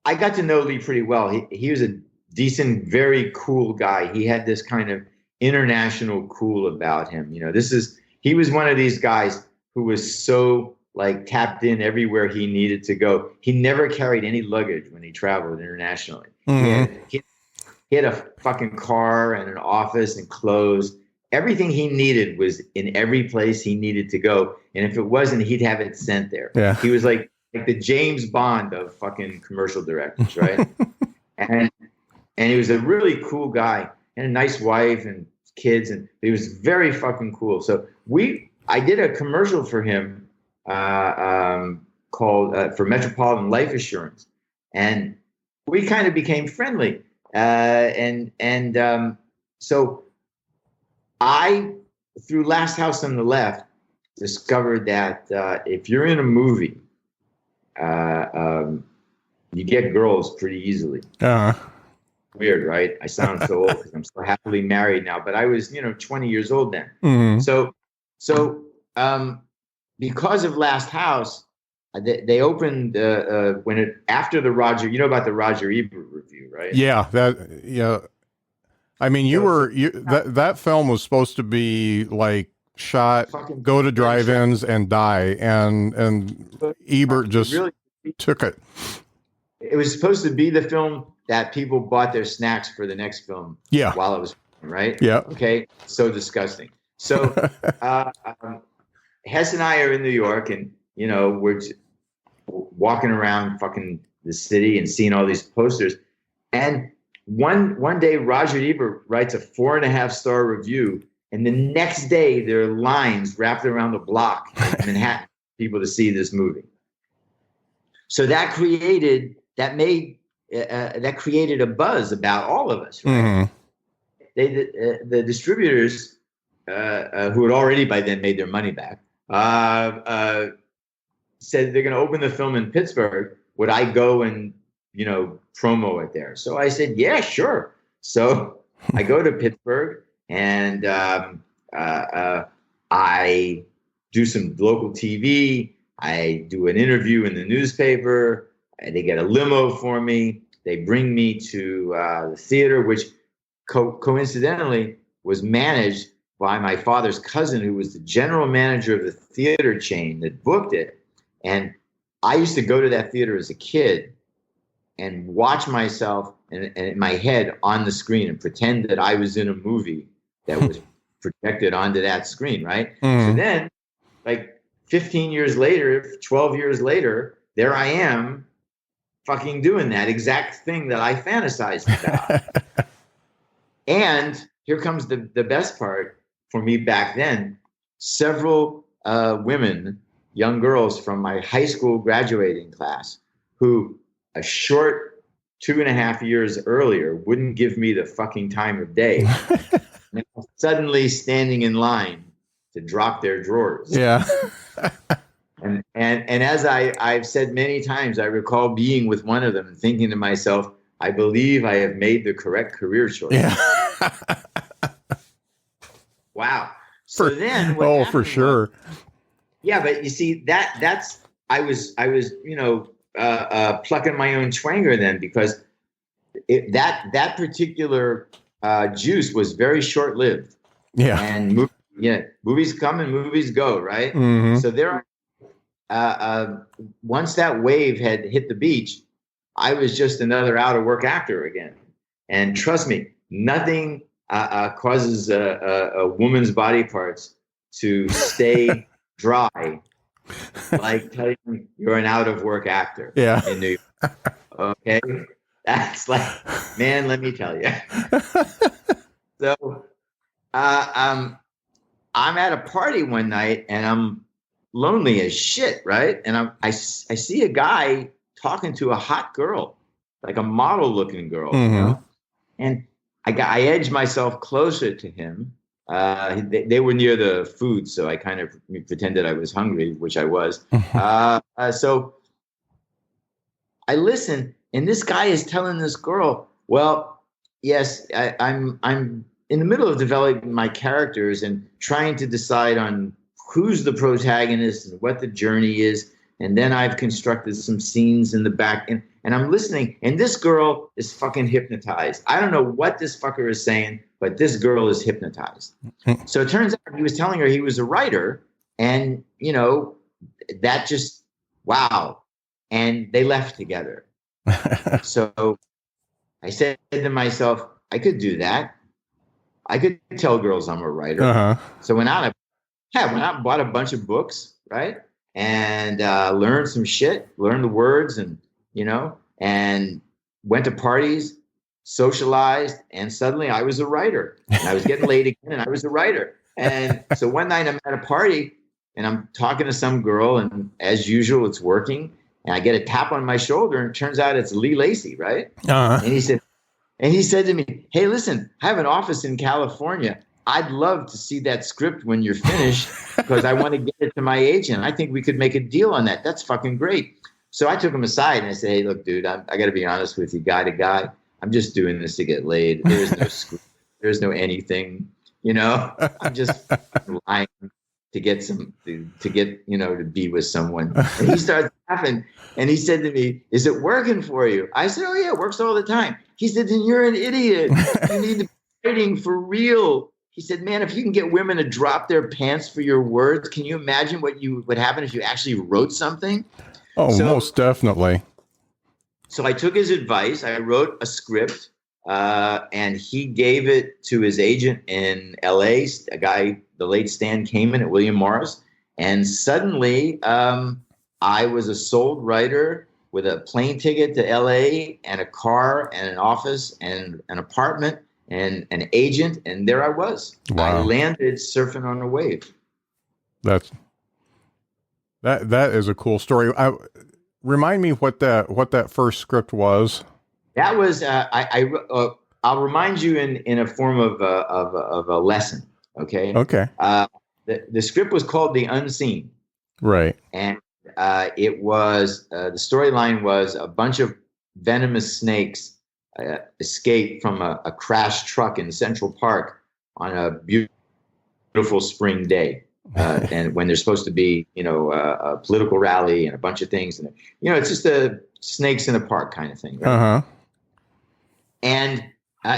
got to know Lee pretty well. He was a decent, very cool guy. He had this kind of international cool about him. He was one of these guys who was so like tapped in everywhere he needed to go. He never carried any luggage when he traveled internationally. He had a fucking car and an office and clothes. Everything he needed was in every place he needed to go. And if it wasn't, he'd have it sent there. Yeah. He was like the James Bond of fucking commercial directors, right? and he was a really cool guy and a nice wife and kids, and he was very fucking cool. So I did a commercial for him called for Metropolitan Life Assurance, and we kind of became friendly. So I, through Last House on the Left, discovered that if you're in a movie, you get girls pretty easily. Weird, right? I sound so old because I'm so happily married now, but I was, 20 years old then. Mm-hmm. So because of Last House, they opened after the Roger, about the Roger Ebert review, right? Yeah, I mean, that film was supposed to be like shot, go to drive-ins and die, and Ebert just really took it. It was supposed to be the film that people bought their snacks for the next film. Yeah. While it was right. Yeah. Okay. So disgusting. So Hess and I are in New York, and we're walking around fucking the city and seeing all these posters. And one day Roger Ebert writes a 4.5-star review, and the next day there are lines wrapped around the block in Manhattan for people to see this movie. So that created a buzz about all of us, right? Mm-hmm. The distributors, who had already by then made their money back, said they're going to open the film in Pittsburgh. Would I go and promo it there? So I said, yeah, sure. So I go to Pittsburgh, and I do some local TV. I do an interview in the newspaper. They get a limo for me. They bring me to the theater, which coincidentally was managed by my father's cousin, who was the general manager of the theater chain that booked it. And I used to go to that theater as a kid and watch myself in my head on the screen and pretend that I was in a movie that was projected onto that screen, right? So then, like 15 years later, 12 years later, there I am fucking doing that exact thing that I fantasized about. And here comes the best part for me back then. Several women, young girls from my high school graduating class, who a short 2.5 years earlier wouldn't give me the fucking time of day, now suddenly standing in line to drop their drawers. Yeah. And as I've said many times, I recall being with one of them and thinking to myself, I believe I have made the correct career choice. Yeah. Wow. So then, for sure. Yeah, but you see that's I was plucking my own twanger then, because that particular juice was very short lived. Yeah. And movies come and movies go, right? Mm-hmm. So there are. Once that wave had hit the beach, I was just another out of work actor again. And trust me, nothing causes a woman's body parts to stay dry like telling you you're an out of work actor. Yeah. In New York. Okay, that's like, man, let me tell you. So, I'm at a party one night and I'm lonely as shit, right? And I see a guy talking to a hot girl, like a model-looking girl, and I edged myself closer to him. They were near the food, so I kind of pretended I was hungry, which I was. So I listened, and this guy is telling this girl, "Well, yes, I'm in the middle of developing my characters and trying to decide on who's the protagonist and what the journey is. And then I've constructed some scenes in the back, and I'm listening, and this girl is fucking hypnotized. I don't know what this fucker is saying, but this girl is hypnotized." So it turns out he was telling her he was a writer, and that just, wow. And they left together. So I said to myself, I could do that. I could tell girls I'm a writer. Uh-huh. So went out and bought a bunch of books, right? And learned some shit, learned the words, and and went to parties, socialized, and suddenly I was a writer. And I was getting laid again, and I was a writer. And so one night I'm at a party, and I'm talking to some girl, and as usual, it's working. And I get a tap on my shoulder, and it turns out it's Lee Lacy, right? Uh-huh. And he said to me, hey, listen, I have an office in California. I'd love to see that script when you're finished because I want to get it to my agent. I think we could make a deal on that. That's fucking great. So I took him aside and I said, hey, look, dude, I got to be honest with you, guy to guy. I'm just doing this to get laid. There is no script. There's no anything, I'm just lying to get to be with someone. And he starts laughing and he said to me, is it working for you? I said, oh yeah, it works all the time. He said, then you're an idiot. You need to be writing for real. He said, man, if you can get women to drop their pants for your words, can you imagine what would happen if you actually wrote something? Oh, most definitely. So I took his advice. I wrote a script, and he gave it to his agent in L.A., a guy, the late Stan Kamen at William Morris. And suddenly I was a sold writer with a plane ticket to L.A. and a car and an office and an apartment and an agent, and there I was. Wow. I landed surfing on a wave. That is a cool story. Remind me what that first script was. That was I'll remind you in a form of a lesson. Okay. Okay. The script was called The Unseen. Right. And it was the storyline was a bunch of venomous snakes escaped from a crashed truck in Central Park on a beautiful spring day. And when there's supposed to be, a political rally and a bunch of things, and it's just a snakes in a park kind of thing. Right? Uh-huh. And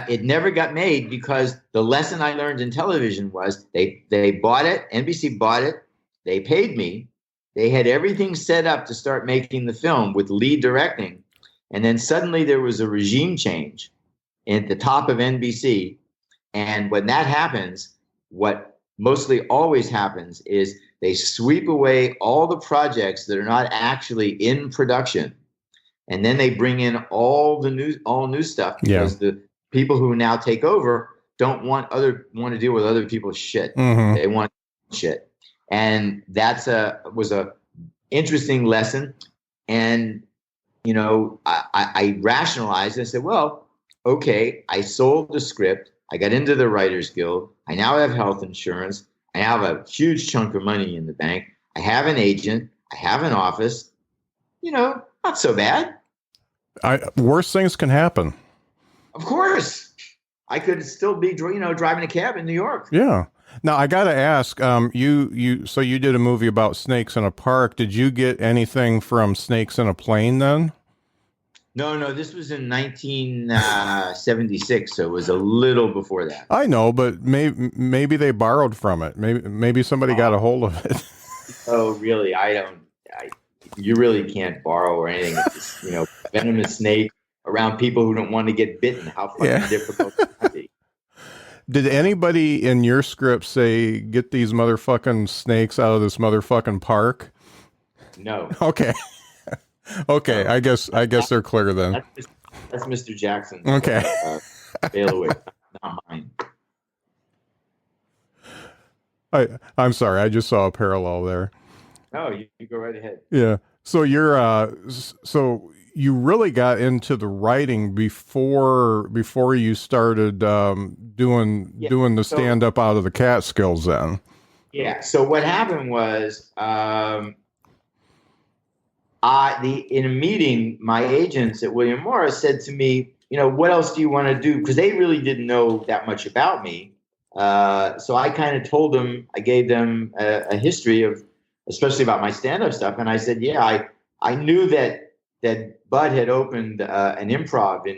it never got made because the lesson I learned in television was they bought it. NBC bought it. They paid me. They had everything set up to start making the film with Lee directing. And then suddenly there was a regime change at the top of NBC. And when that happens, what mostly always happens is they sweep away all the projects that are not actually in production. And then they bring in all new stuff because the people who now take over don't want to deal with other people's shit. Mm-hmm. They want shit. And was a interesting lesson. And I rationalized. I said, well, okay, I sold the script. I got into the Writers Guild. I now have health insurance. I have a huge chunk of money in the bank. I have an agent. I have an office. Not so bad. Worse things can happen. Of course. I could still be, driving a cab in New York. Yeah. Now I got to ask, so you did a movie about snakes in a park. Did you get anything from Snakes in a Plane then? No, this was in 1976, so it was a little before that. I know, but maybe they borrowed from it. Maybe somebody got a hold of it. Oh, really? You really can't borrow or anything. It's just, venomous snake around people who don't want to get bitten. How fucking difficult can that be? Did anybody in your script say, get these motherfucking snakes out of this motherfucking park? No. Okay. Okay. No. I guess they're clear then. That's Mr. Jackson. Okay. Bailiwick, not mine. I'm sorry. I just saw a parallel there. No, you go right ahead. Yeah. So so you really got into the writing before you started doing the stand up out of the Catskills then. Yeah. So what happened was in a meeting, my agents at William Morris said to me, what else do you want to do? Because they really didn't know that much about me. So I kind of told them, I gave them a history of, especially about my stand-up stuff. And I said, I knew that Bud had opened an improv in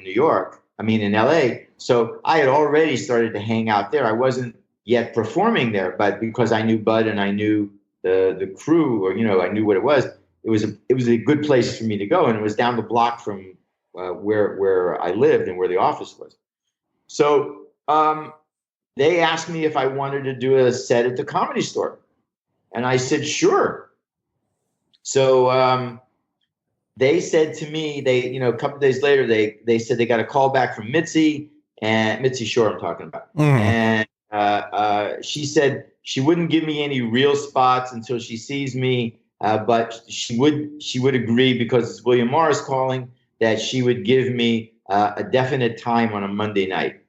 in LA. So I had already started to hang out there. I wasn't yet performing there, but because I knew Bud and I knew the crew, or I knew what it was. It was a good place for me to go, and it was down the block from where I lived and where the office was. So they asked me if I wanted to do a set at the Comedy Store, and I said sure. So they said to me, a couple of days later, they said they got a call back from Mitzi Shore, I'm talking about, and she said she wouldn't give me any real spots until she sees me, but she would agree, because it's William Morris calling, that she would give me a definite time on a Monday night.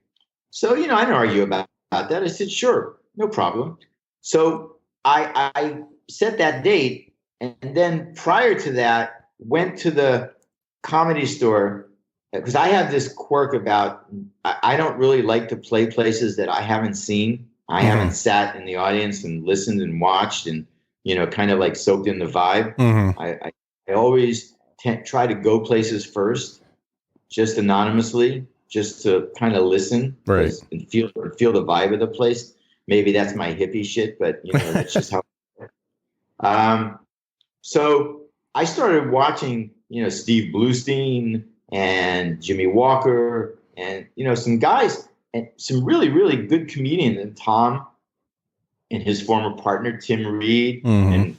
So I didn't argue about that. I said sure, no problem. So I set that date, and then prior to that, went to the Comedy Store, because I have this quirk about, I don't really like to play places that I haven't seen. I haven't sat in the audience and listened and watched and, kind of like soaked in the vibe. I always try to go places first, just anonymously, just to kind of listen, right, and feel the vibe of the place. Maybe that's my hippie shit, but that's just how. So I started watching, Steve Bluestein and Jimmy Walker and, some guys and some really, really good comedians, and Tom and his former partner, Tim Reed, and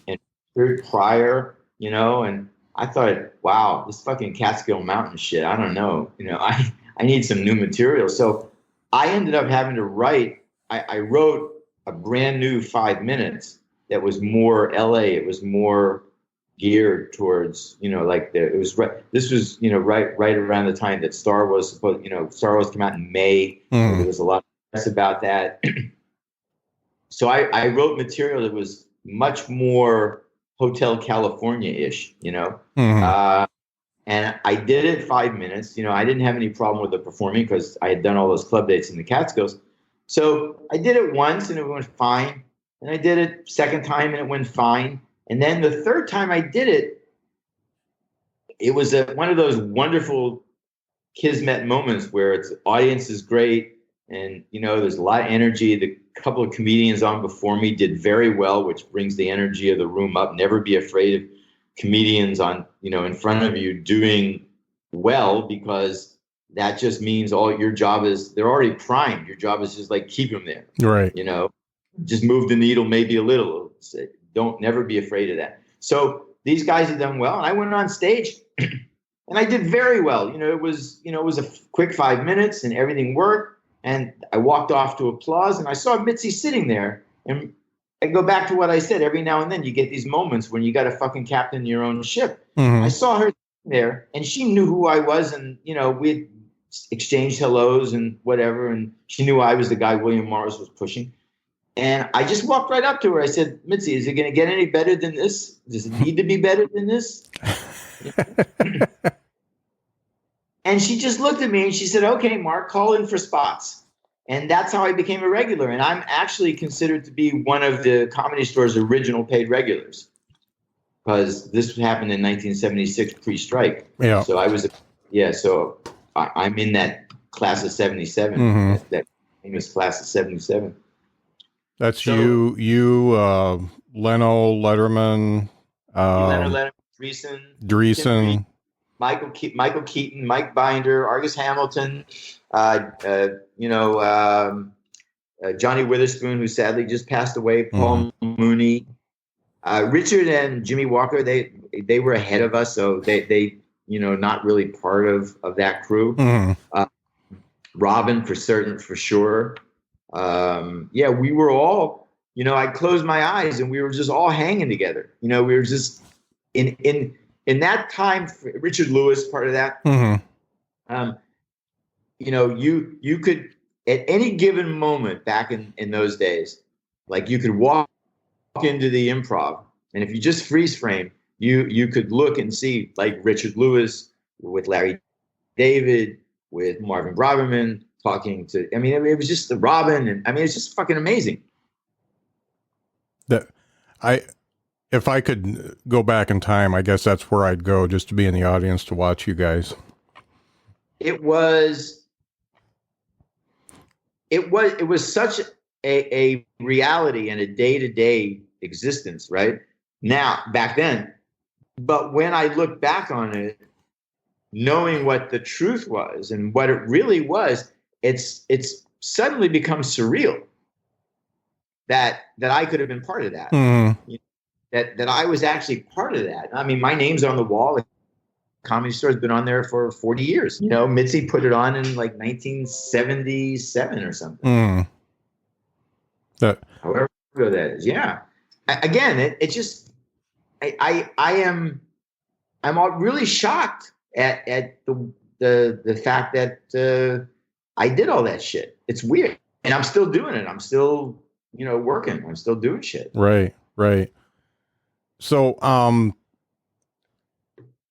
Richard Pryor, and I thought, wow, this fucking Catskill Mountain shit, I don't know. I need some new material. So I ended up having to write, I wrote a brand new 5 minutes that was more LA. It was more geared towards, this was, right around the time that Star Wars came out in May. There was a lot of press about that. So I wrote material that was much more Hotel California-ish, and I did it 5 minutes. I didn't have any problem with it performing, because I had done all those club dates in the Catskills. So I did it once and it went fine. And I did it second time and it went fine. And then the third time I did it, it was one of those wonderful kismet moments where the audience is great, and there's a lot of energy. The couple of comedians on before me did very well, which brings the energy of the room up. Never be afraid of comedians on in front of you doing well, because that just means all your job is, they're already primed. Your job is just like keep them there, right? Just move the needle maybe a little. Don't never be afraid of that. So these guys had done well, and I went on stage and I did very well. It was a quick 5 minutes and everything worked. And I walked off to applause, and I saw Mitzi sitting there. And I go back to what I said, every now and then you get these moments when you got to fucking captain your own ship. I saw her there, and she knew who I was, and we'd exchanged hellos and whatever, and she knew I was the guy William Morris was pushing. And I just walked right up to her. I said, Mitzi, is it going to get any better than this? Does it need to be better than this? And she just looked at me and she said, okay, Mark, call in for spots. And that's how I became a regular. And I'm actually considered to be one of the Comedy Store's original paid regulars, because this happened in 1976 pre-strike. Yeah. So I'm in that class of 77, that famous class of 77. That's you, Leno, Letterman, Dreesen, Michael Keaton, Mike Binder, Argus Hamilton, Johnny Witherspoon, who sadly just passed away, Paul Mooney, Richard and Jimmy Walker. They were ahead of us, so they not really part of that crew. Robin for sure. We were all, I closed my eyes and we were just all hanging together. We were just in that time. Richard Lewis, part of that. You could, at any given moment back in those days, like you could walk into the Improv, and if you just freeze frame, you could look and see like Richard Lewis with Larry David, with Marvin Braverman talking to, it was just the Robin, and it's just fucking amazing. If I could go back in time, I guess that's where I'd go, just to be in the audience to watch you guys. It was such a reality and a day-to-day existence, right? Now, back then. But when I look back on it, knowing what the truth was and what it really was, it's suddenly become surreal that I could have been part of that. Mm-hmm. That I was actually part of that. I mean, my name's on the wall. The Comedy Store has been on there for 40 years. You know, Mitzi put it on in like 1977 or something. Mm. However ago that is. Yeah. Again, it just, I'm really shocked at the fact that I did all that shit. It's weird, and I'm still doing it. I'm still, working. I'm still doing shit. Right. So,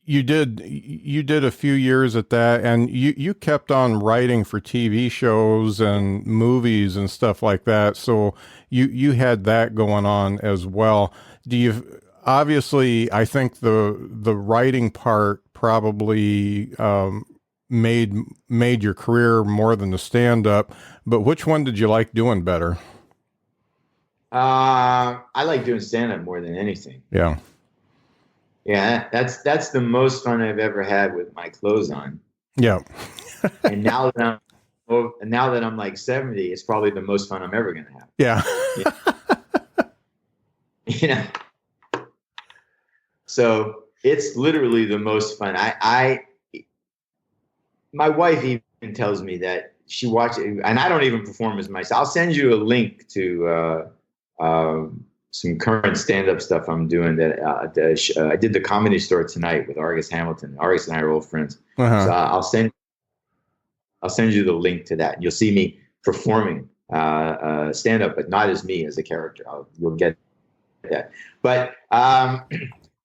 you did a few years at that, and you kept on writing for TV shows and movies and stuff like that. So you had that going on as well. Obviously, I think the writing part probably made your career more than the stand-up, but which one did you like doing better? I like doing stand-up more than anything. Yeah. Yeah, that's the most fun I've ever had with my clothes on. Yeah. And now that I'm like 70, it's probably the most fun I'm ever going to have. Yeah. So it's literally the most fun. My wife even tells me that she watches, and I don't even perform as myself. I'll send you a link to some current stand-up stuff I'm doing that I did the Comedy Store tonight with Argus Hamilton. Argus and I are old friends. Uh-huh. So I'll send you the link to that. You'll see me performing stand-up, but not as me, as a character. You'll get that. But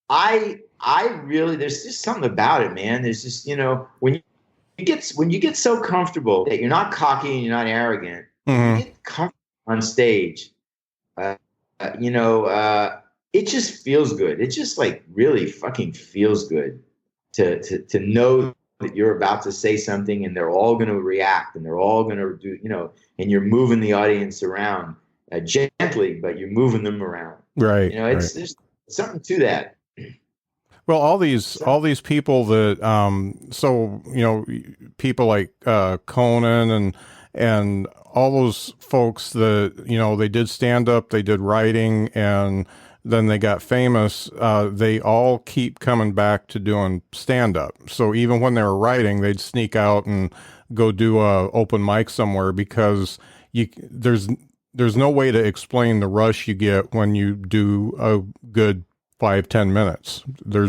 I really, there's just something about it, man. There's just, when you get so comfortable that you're not cocky and you're not arrogant, mm-hmm. you get comfortable on stage. It just feels good. It just like really fucking feels good to know that you're about to say something and they're all going to react and they're all going to do, and you're moving the audience around gently, but you're moving them around. Right. There's something to that. Well, all these people that, people like Conan and all those folks that, they did stand up, they did writing, and then they got famous. They all keep coming back to doing stand up. So even when they were writing, they'd sneak out and go do a open mic somewhere, because there's no way to explain the rush you get when you do a good 5-10 minutes. There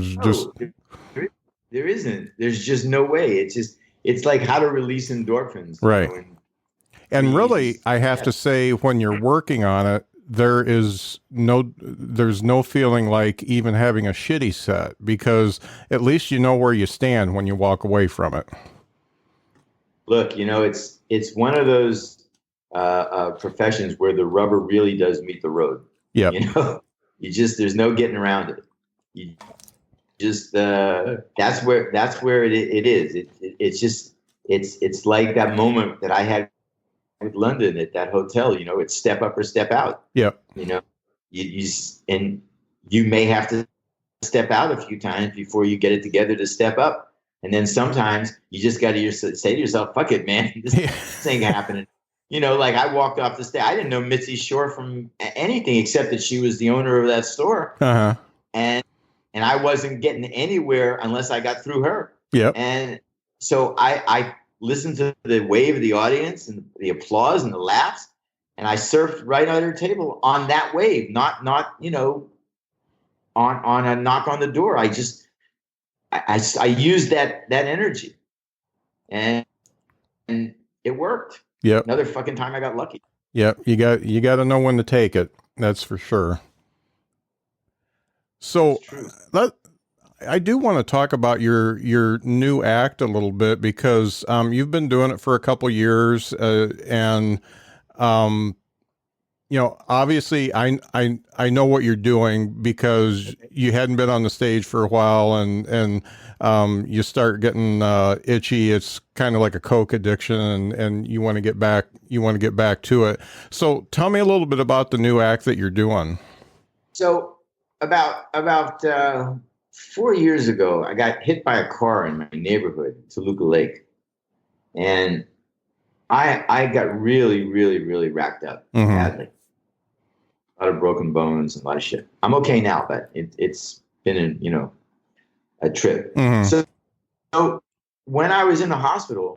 isn't. There's just no way. It's like how to release endorphins. Right. And really, I have to say, when you're working on it, there's no feeling like even having a shitty set, because at least you know where you stand when you walk away from it. Look, it's one of those professions where the rubber really does meet the road. Yeah. There's no getting around it. You just that's where it is. It's like that moment that I had with London at that hotel. It's step up or step out. Yeah. You may have to step out a few times before you get it together to step up, and then sometimes you just got to say to yourself, "Fuck it, man, this ain't happening." Like I walked off the stage. I didn't know Mitzi Shore from anything except that she was the owner of that store. Uh-huh. And I wasn't getting anywhere unless I got through her. Yep. And so I listened to the wave of the audience and the applause and the laughs, and I surfed right on her table on that wave, not on a knock on the door. I used that energy, and it worked. Yep. Another fucking time I got lucky. Yep. You got to know when to take it. That's for sure. So I do want to talk about your new act a little bit, because you've been doing it for a couple years, and obviously I know what you're doing, because you hadn't been on the stage for a while, and you start getting itchy. It's kind of like a Coke addiction, and you want to get back to it. So tell me a little bit about the new act that you're doing. So about 4 years ago, I got hit by a car in my neighborhood, Toluca Lake, and I got really, really, really racked up badly. A lot of broken bones and a lot of shit. I'm okay now, but it's been a trip. So when I was in the hospital,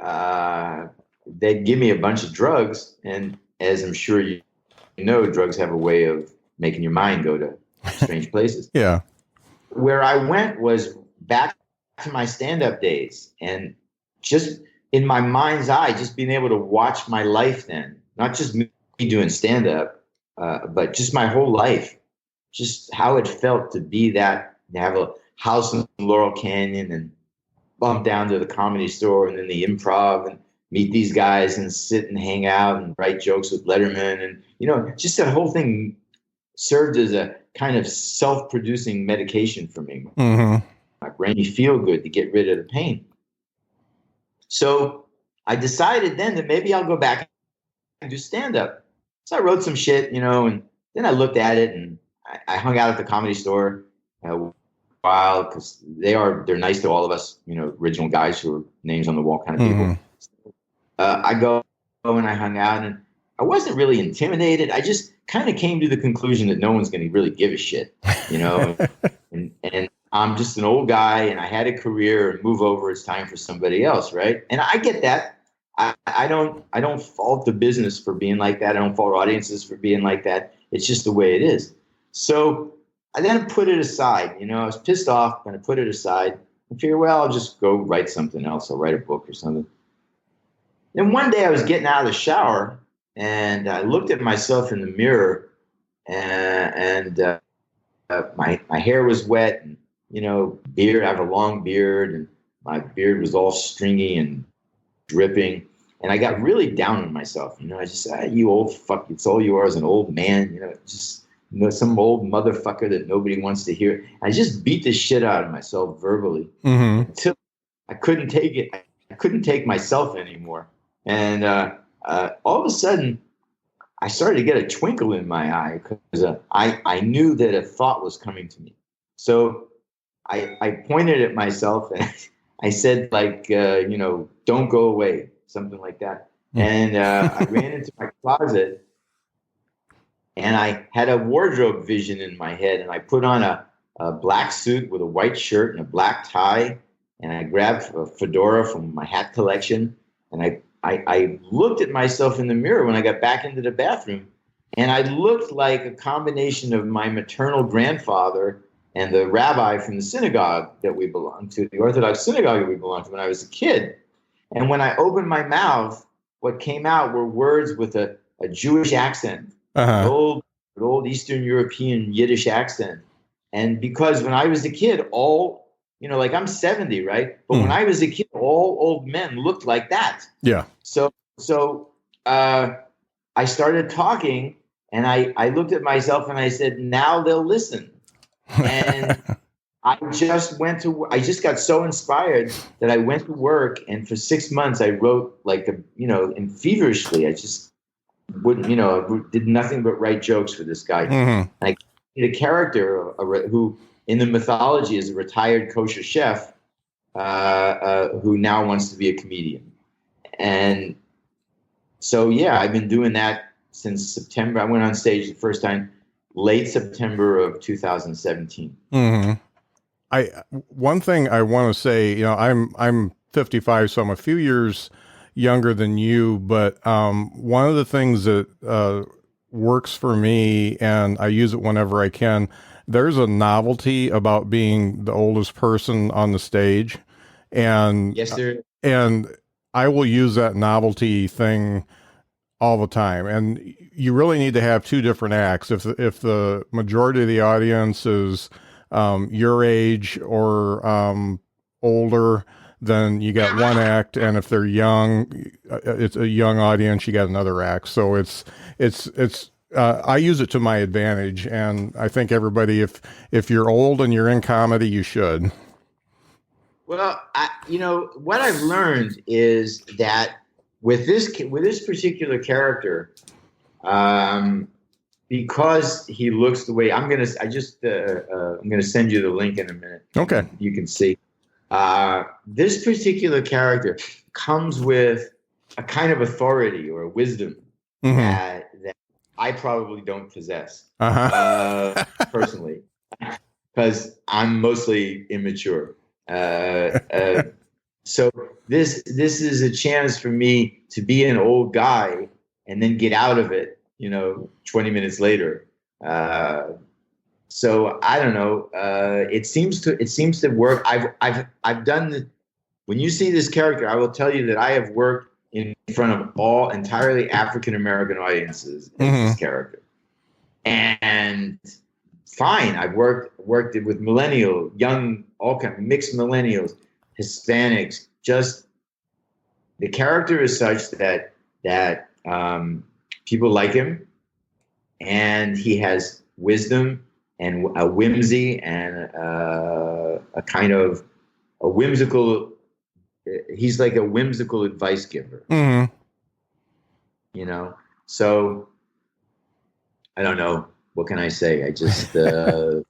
they'd give me a bunch of drugs, and as I'm sure you know, drugs have a way of making your mind go to strange places. Yeah. Where I went was back to my stand-up days, and just in my mind's eye, just being able to watch my life then, not just me doing stand-up, but just my whole life, just how it felt to be that, to have a house in Laurel Canyon and bump down to the Comedy Store and then the Improv and meet these guys and sit and hang out and write jokes with Letterman. And, just that whole thing served as a kind of self-producing medication for me. My brain, you feel good to get rid of the pain. So I decided then that maybe I'll go back and do stand-up. So I wrote some shit, and then I looked at it, and I hung out at the Comedy Store a while because they're nice to all of us, original guys who are names on the wall kind of people. I go and I hung out, and I wasn't really intimidated. I just kind of came to the conclusion that no one's going to really give a shit, and I'm just an old guy, and I had a career, and move over. It's time for somebody else, right? And I get that. I don't fault the business for being like that. I don't fault audiences for being like that. It's just the way it is. So I then put it aside. I was pissed off, and I put it aside. I figured, well, I'll just go write something else. I'll write a book or something. Then one day I was getting out of the shower, and I looked at myself in the mirror, and my hair was wet, and beard. I have a long beard, and my beard was all stringy and dripping, and I got really down on myself. I just said, "You old fuck! It's all you are as an old man." Just some old motherfucker that nobody wants to hear. I just beat the shit out of myself verbally until I couldn't take it. I couldn't take myself anymore. And all of a sudden, I started to get a twinkle in my eye because I knew that a thought was coming to me. So I pointed at myself and I said, don't go away, something like that. And I ran into my closet, and I had a wardrobe vision in my head, and I put on a black suit with a white shirt and a black tie, and I grabbed a fedora from my hat collection, and I looked at myself in the mirror when I got back into the bathroom, and I looked like a combination of my maternal grandfather and the rabbi from the synagogue that we belonged to, the Orthodox synagogue that we belonged to when I was a kid. And when I opened my mouth, what came out were words with a Jewish accent, an old Eastern European Yiddish accent. And because when I was a kid, I'm 70, right? But when I was a kid, all old men looked like that. Yeah. So I started talking, and I looked at myself and I said, now they'll listen. And I just got so inspired that I went to work, and for 6 months I wrote and feverishly. I just wouldn't, did nothing but write jokes for this guy. And I created a character who in the mythology is a retired kosher chef who now wants to be a comedian. And so, I've been doing that since September. I went on stage the first time late September of 2017. One thing I want to say, I'm 55, so I'm a few years younger than you, but one of the things that works for me, and I use it whenever I can, there's a novelty about being the oldest person on the stage. And yes, sir. And I will use that novelty thing all the time. And you really need to have two different acts. If the majority of the audience is your age or older, then you got one act. And if they're young, it's a young audience, you got another act. So it's I use it to my advantage. And I think everybody, if you're old and you're in comedy, you should. Well, what I've learned is that with this particular character, because he looks the way I'm gonna send you the link in a minute. Okay. You can see this particular character comes with a kind of authority or wisdom that I probably don't possess personally, because I'm mostly immature. So this is a chance for me to be an old guy and then get out of it, 20 minutes later. So I don't know. It seems to work. I've done when you see this character, I will tell you that I have worked in front of all entirely African American audiences as this character, and fine. I've worked with millennial, young, all kind of mixed millennials, Hispanics. Just the character is such that people like him, and he has wisdom and a whimsy and a kind of a whimsical. He's like a whimsical advice giver. So I don't know. What can I say? I just, as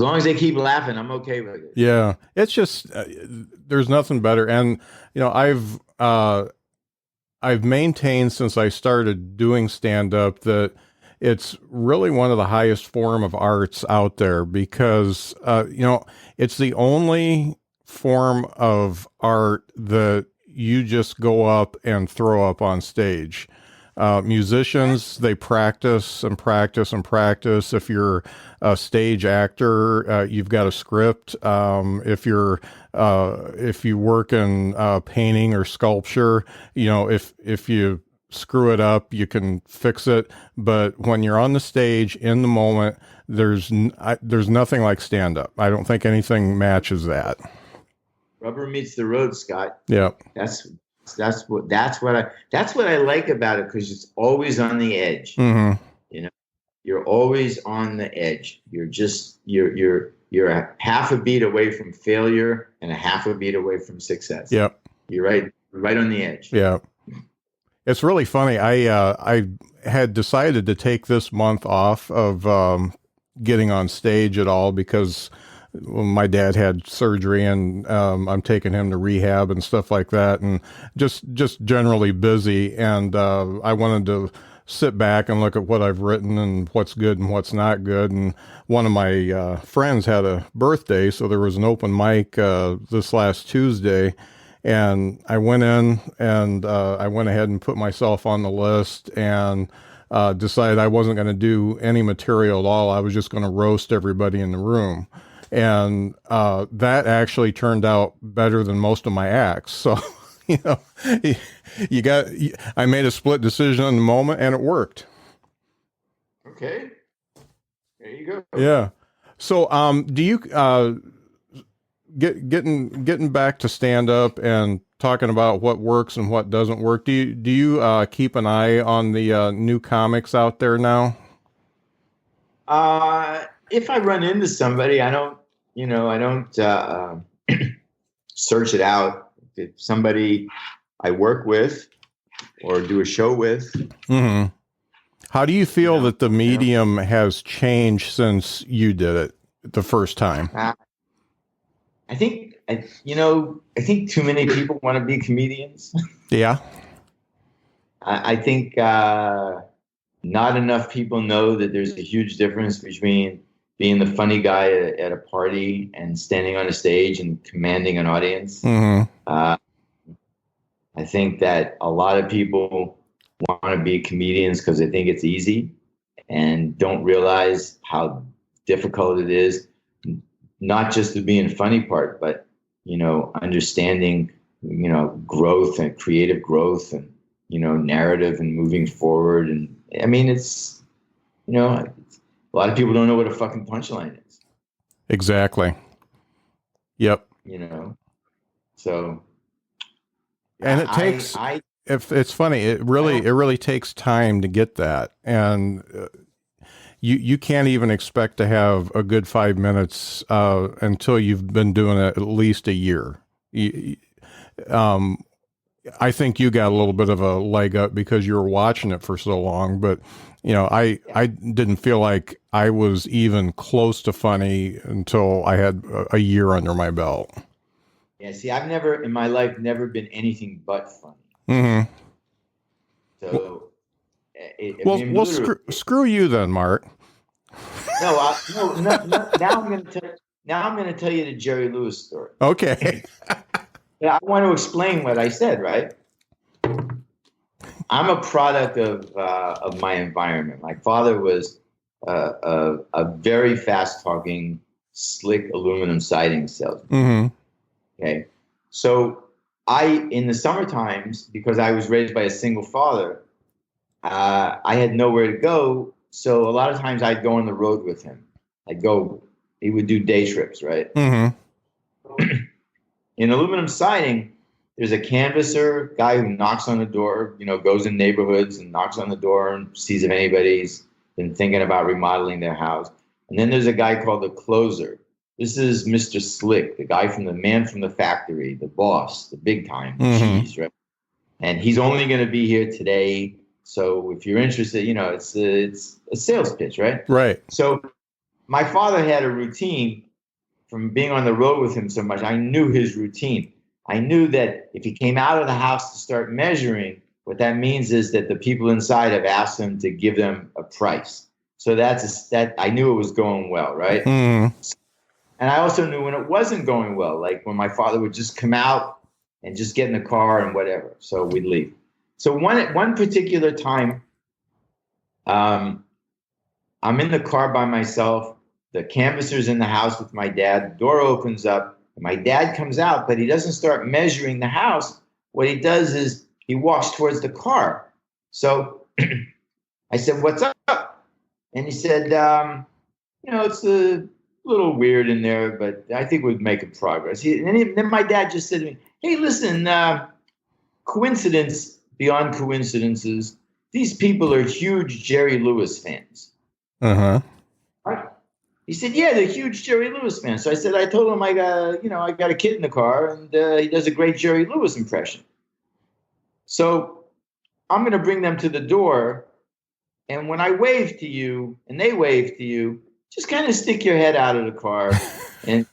long as they keep laughing, I'm okay with it. Yeah. It's just, there's nothing better. And, I've maintained since I started doing stand-up that it's really one of the highest form of arts out there because, it's the only form of art that you just go up and throw up on stage. Musicians, they practice and practice and practice. If you're a stage actor, you've got a script. If you work in painting or sculpture, if you screw it up, you can fix it. But when you're on the stage in the moment, there's nothing like stand up. I don't think anything matches that. Rubber meets the road, Scott. Yeah. That's what I like about it, because it's always on the edge. You're always on the edge. You're a half a beat away from failure and a half a beat away from success. Yep. You're right on the edge. Yeah. It's really funny. I had decided to take this month off of getting on stage at all because my dad had surgery and I'm taking him to rehab and stuff like that, and just generally busy. And I wanted to sit back and look at what I've written and what's good and what's not good. And one of my friends had a birthday, so there was an open mic this last Tuesday. And I went in and I went ahead and put myself on the list and decided I wasn't going to do any material at all. I was just going to roast everybody in the room. And that actually turned out better than most of my acts. So, I made a split decision in the moment and it worked. Okay. There you go. Yeah. So, do you, getting back to stand up and talking about what works and what doesn't work, do you keep an eye on the new comics out there now? If I run into somebody, I don't search it out. If somebody I work with or do a show with. Mm-hmm. How do you feel that the medium has changed since you did it the first time? I think too many people want to be comedians. Yeah. I think not enough people know that there's a huge difference between being the funny guy at a party and standing on a stage and commanding an audience. Mm-hmm. I think that a lot of people want to be comedians because they think it's easy and don't realize how difficult it is, not just the being funny part, but, understanding, growth and creative growth and, narrative and moving forward. And I mean, it's, a lot of people don't know what a fucking punchline is. Exactly. Yep. So. And it takes, if it's funny, it really takes time to get that. And you can't even expect to have a good 5 minutes until you've been doing it at least a year. I think you got a little bit of a leg up because you were watching it for so long, but I didn't feel like I was even close to funny until I had a year under my belt. Yeah, see, I've never in my life never been anything but funny. Mm-hmm. So, screw you then, Mark. No. Now I'm going to tell you the Jerry Lewis story. Okay. I want to explain what I said, right? I'm a product of my environment. My father was a very fast-talking, slick aluminum siding salesman. Mm-hmm. Okay, so in the summer times, because I was raised by a single father, I had nowhere to go. So a lot of times I'd go on the road with him. He would do day trips, right? Mm-hmm. In aluminum siding, there's a canvasser guy who knocks on the door, goes in neighborhoods and knocks on the door and sees if anybody's been thinking about remodeling their house. And then there's a guy called the closer. This is Mr. Slick, the guy from the man from the factory, the boss, the big time, cheese, right? And he's only going to be here today. So if you're interested, it's a sales pitch, right? Right. So my father had a routine from being on the road with him so much. I knew his routine. I knew that if he came out of the house to start measuring, what that means is that the people inside have asked him to give them a price. So that I knew it was going well, right? Mm-hmm. And I also knew when it wasn't going well, like when my father would just come out and just get in the car and whatever. So we'd leave. So one particular time, I'm in the car by myself. The canvasser's in the house with my dad. The door opens up. And my dad comes out, but he doesn't start measuring the house. What he does is he walks towards the car. So I said, "What's up?" And he said, "It's a little weird in there, but I think we'd make a progress." Then my dad just said to me, "Hey, listen, coincidence beyond coincidences. These people are huge Jerry Lewis fans." Uh-huh. Right? He said, "Yeah, they're huge Jerry Lewis fans." So I said, "I told him I got a kid in the car, and he does a great Jerry Lewis impression. So I'm going to bring them to the door, and when I wave to you and they wave to you, just kind of stick your head out of the car and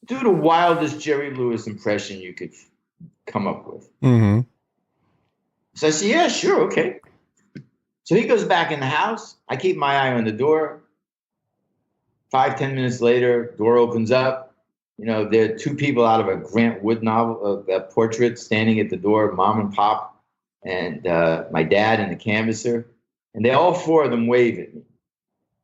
do the wildest Jerry Lewis impression you could come up with." Mm-hmm. So I said, "Yeah, sure, okay." So he goes back in the house. I keep my eye on the door. 5-10 minutes later, door opens up. There are two people out of a Grant Wood novel, a portrait, standing at the door, Mom and Pop, and my dad and the canvasser. And all four of them wave at me.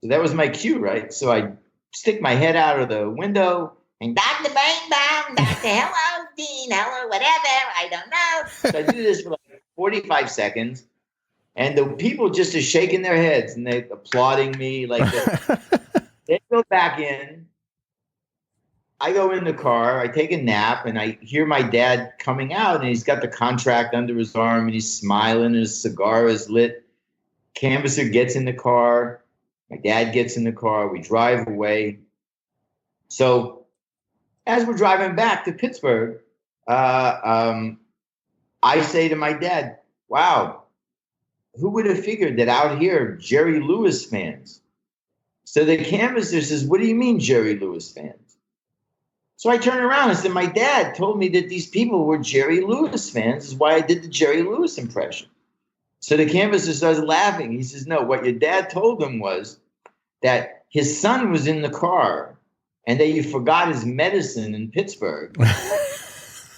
So that was my cue, right? So I stick my head out of the window and Dr. Birnbaum, Dr. Hello, Dean, hello, whatever, I don't know. So I do this for like 45 seconds. And the people just are shaking their heads and they're applauding me like this. They go back in. I go in the car. I take a nap, and I hear my dad coming out, and he's got the contract under his arm, and he's smiling. His cigar is lit. Canvasser gets in the car. My dad gets in the car. We drive away. So as we're driving back to Pittsburgh, I say to my dad, "Wow, who would have figured that out here, Jerry Lewis fans?" So the canvasser says, "What do you mean Jerry Lewis fans?" So I turn around and said, "My dad told me that these people were Jerry Lewis fans. Is why I did the Jerry Lewis impression." So the canvasser starts laughing. He says, "No, what your dad told him was that his son was in the car and that you forgot his medicine in Pittsburgh.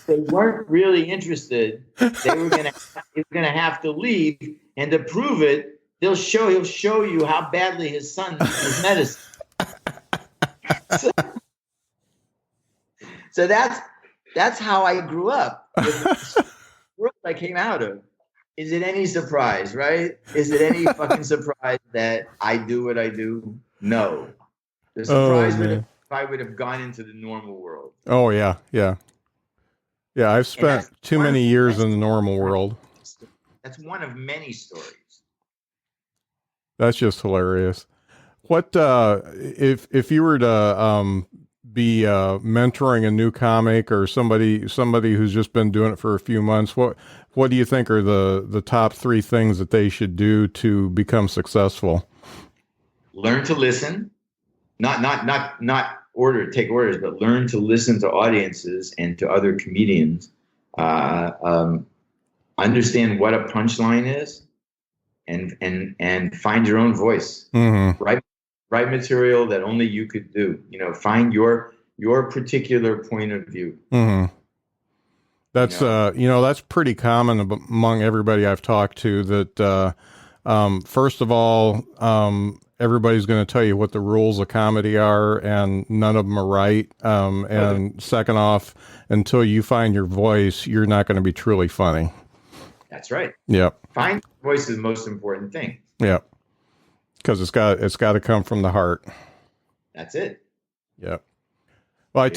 They weren't really interested. They were going to have to leave. And to prove it, he'll show you how badly his son needs his medicine." So that's how I grew up. The world I came out of. Is it any surprise, right? Is it any fucking surprise that I do what I do? No. The surprise would have if I would have gone into the normal world. Oh yeah, yeah. Yeah, I've spent too many years in the normal world. That's one of many stories. That's just hilarious. What if you were to be mentoring a new comic or somebody who's just been doing it for a few months, what do you think are the top 3 things that they should do to become successful? Learn to listen, not take orders, but learn to listen to audiences and to other comedians. Understand what a punchline is, and find your own voice. Mm-hmm. Write material that only you could do. Find your particular point of view. Mm-hmm. That's that's pretty common among everybody I've talked to. That first of all, everybody's going to tell you what the rules of comedy are, and none of them are right. And second off, until you find your voice, you're not going to be truly funny. That's right. Yep. Find your voice is the most important thing. Yep. Because it's got to come from the heart. That's it. Yep. Well, I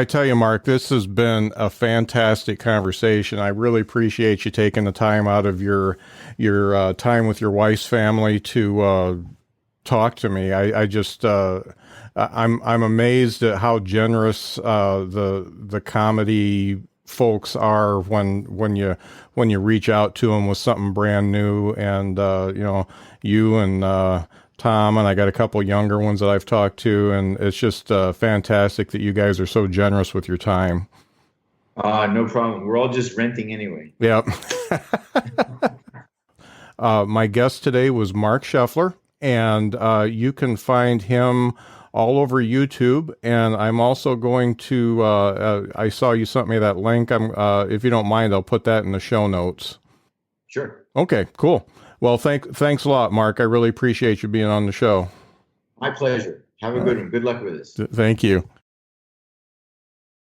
tell you, Marc, this has been a fantastic conversation. I really appreciate you taking the time out of your time with your wife's family to talk to me. I'm amazed at how generous the comedy folks are when you reach out to them with something brand new, and you and Tom, and I got a couple younger ones that I've talked to, and it's just fantastic that you guys are so generous with your time. No problem. We're all just renting anyway. Yep. My guest today was Marc Sheffler, and you can find him all over YouTube. And I'm also going to, I saw you sent me that link. If you don't mind, I'll put that in the show notes. Sure. Okay, cool. Well, thanks a lot, Marc. I really appreciate you being on the show. My pleasure. Have a good one. Good luck with this. Thank you.